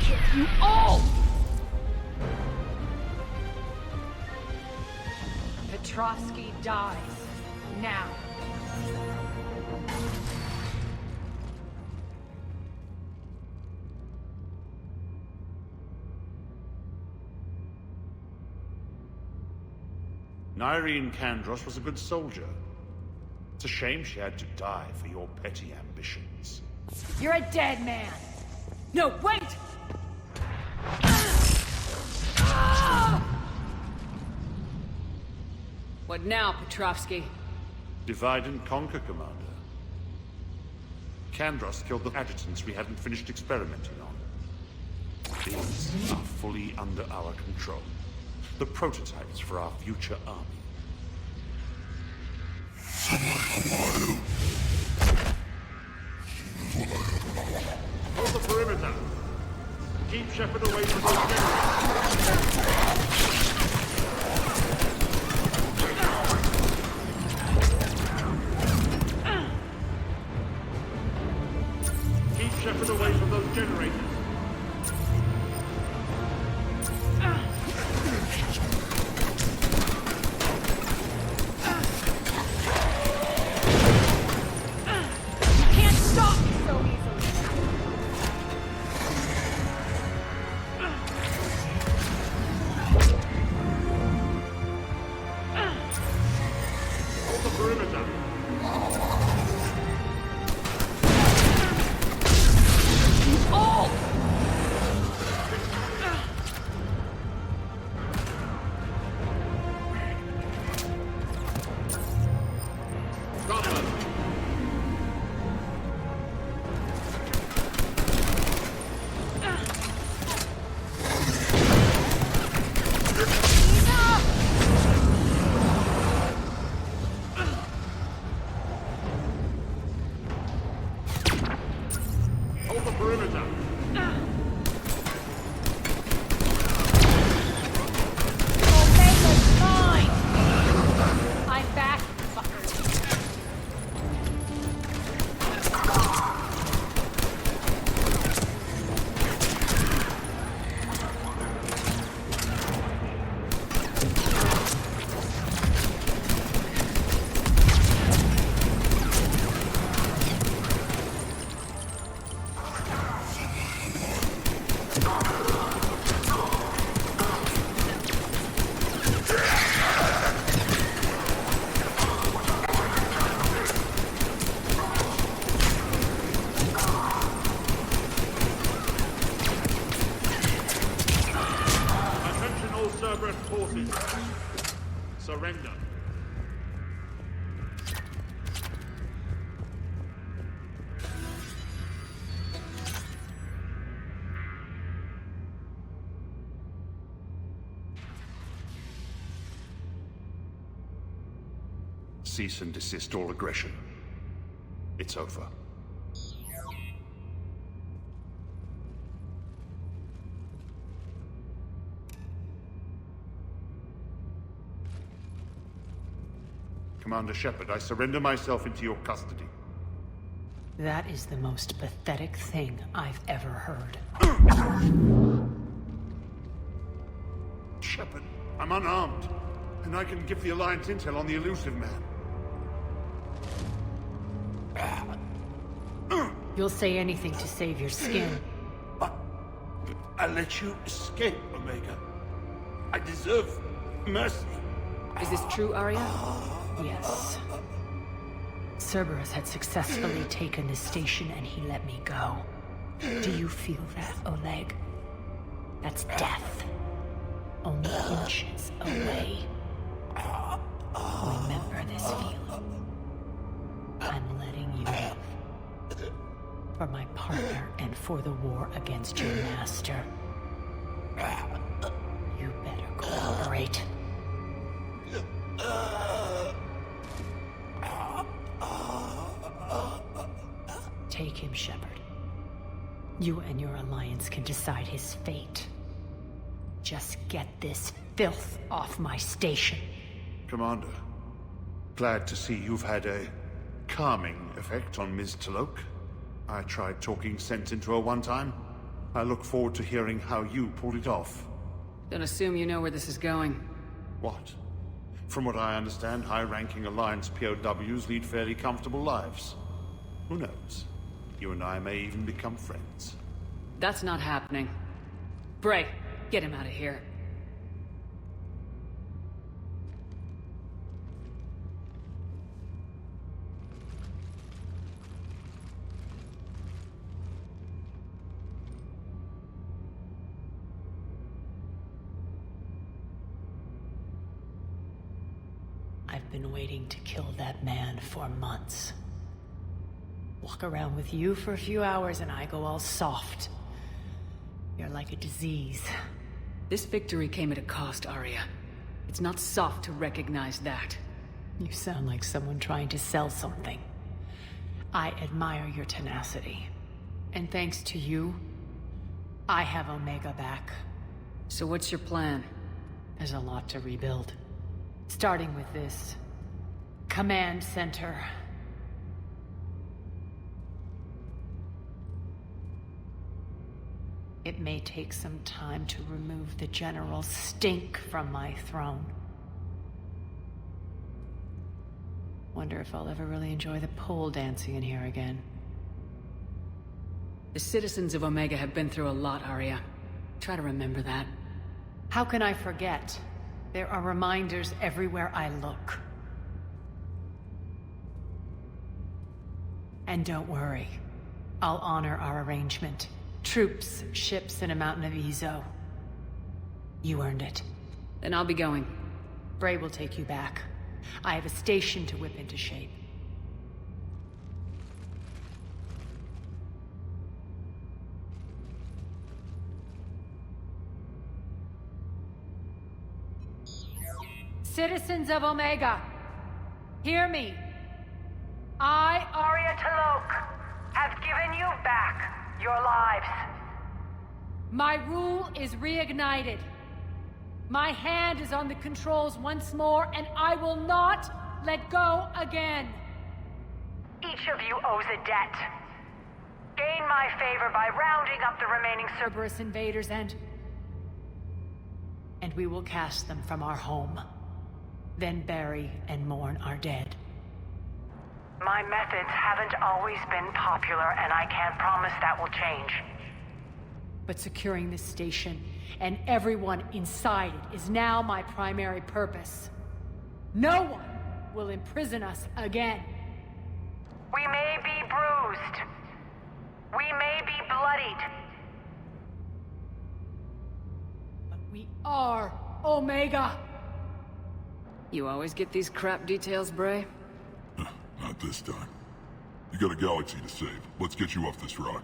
Kill you all! Petrovsky dies. Now. Nyreen Kandros was a good soldier. It's a shame she had to die for your petty ambitions. You're a dead man! No, wait! What now, Petrovsky? Divide and conquer, Commander. Kandros killed the adjutants we hadn't finished experimenting on. These are fully under our control. The prototypes for our future army. Hold the perimeter. Keep Shepard away from those generators. from those generators. Can't stop me so easily. Hold the perimeter. Oh! Hold the perimeter. Omega's mine! I'm back, fuckers. Attention all Cerberus forces. Surrender. Cease and desist all aggression. It's over. Commander Shepard, I surrender myself into your custody. That is the most pathetic thing I've ever heard. Shepard, I'm unarmed, and I can give the Alliance intel on the elusive man. You'll say anything to save your skin. I let you escape, Omega. I deserve mercy. Is this true, Arya? Yes. Cerberus had successfully taken the station and he let me go. Do you feel that, Oleg? That's death. Only inches away. Remember this feeling. I'm letting you live. For my partner and for the war against your master. You better cooperate. Take him, Shepard. You and your Alliance can decide his fate. Just get this filth off my station. Commander, glad to see you've had a calming effect on Ms. T'Loak. I tried talking sense into her one time. I look forward to hearing how you pulled it off. Don't assume you know where this is going. What? From what I understand, high-ranking Alliance POWs lead fairly comfortable lives. Who knows? You and I may even become friends. That's not happening. Bray, get him out of here. I've been waiting to kill that man for months. Walk around with you for a few hours and I go all soft. You're like a disease. This victory came at a cost, Arya. It's not soft to recognize that. You sound like someone trying to sell something. I admire your tenacity. And thanks to you, I have Omega back. So what's your plan? There's a lot to rebuild. Starting with this command center. It may take some time to remove the general stink from my throne. Wonder if I'll ever really enjoy the pole dancing in here again. The citizens of Omega have been through a lot, Arya. Try to remember that. How can I forget? There are reminders everywhere I look. And don't worry. I'll honor our arrangement. Troops, ships, and a mountain of Ezo. You earned it. Then I'll be going. Bray will take you back. I have a station to whip into shape. Citizens of Omega, hear me. I, Arya T'Loak, have given you back your lives. My rule is reignited. My hand is on the controls once more, and I will not let go again. Each of you owes a debt. Gain my favor by rounding up the remaining Cerberus invaders and we will cast them from our home. Then bury and mourn our dead. My methods haven't always been popular, and I can't promise that will change. But securing this station and everyone inside it is now my primary purpose. No one will imprison us again. We may be bruised. We may be bloodied. But we are Omega. You always get these crap details, Bray? Not this time. You got a galaxy to save. Let's get you off this rock.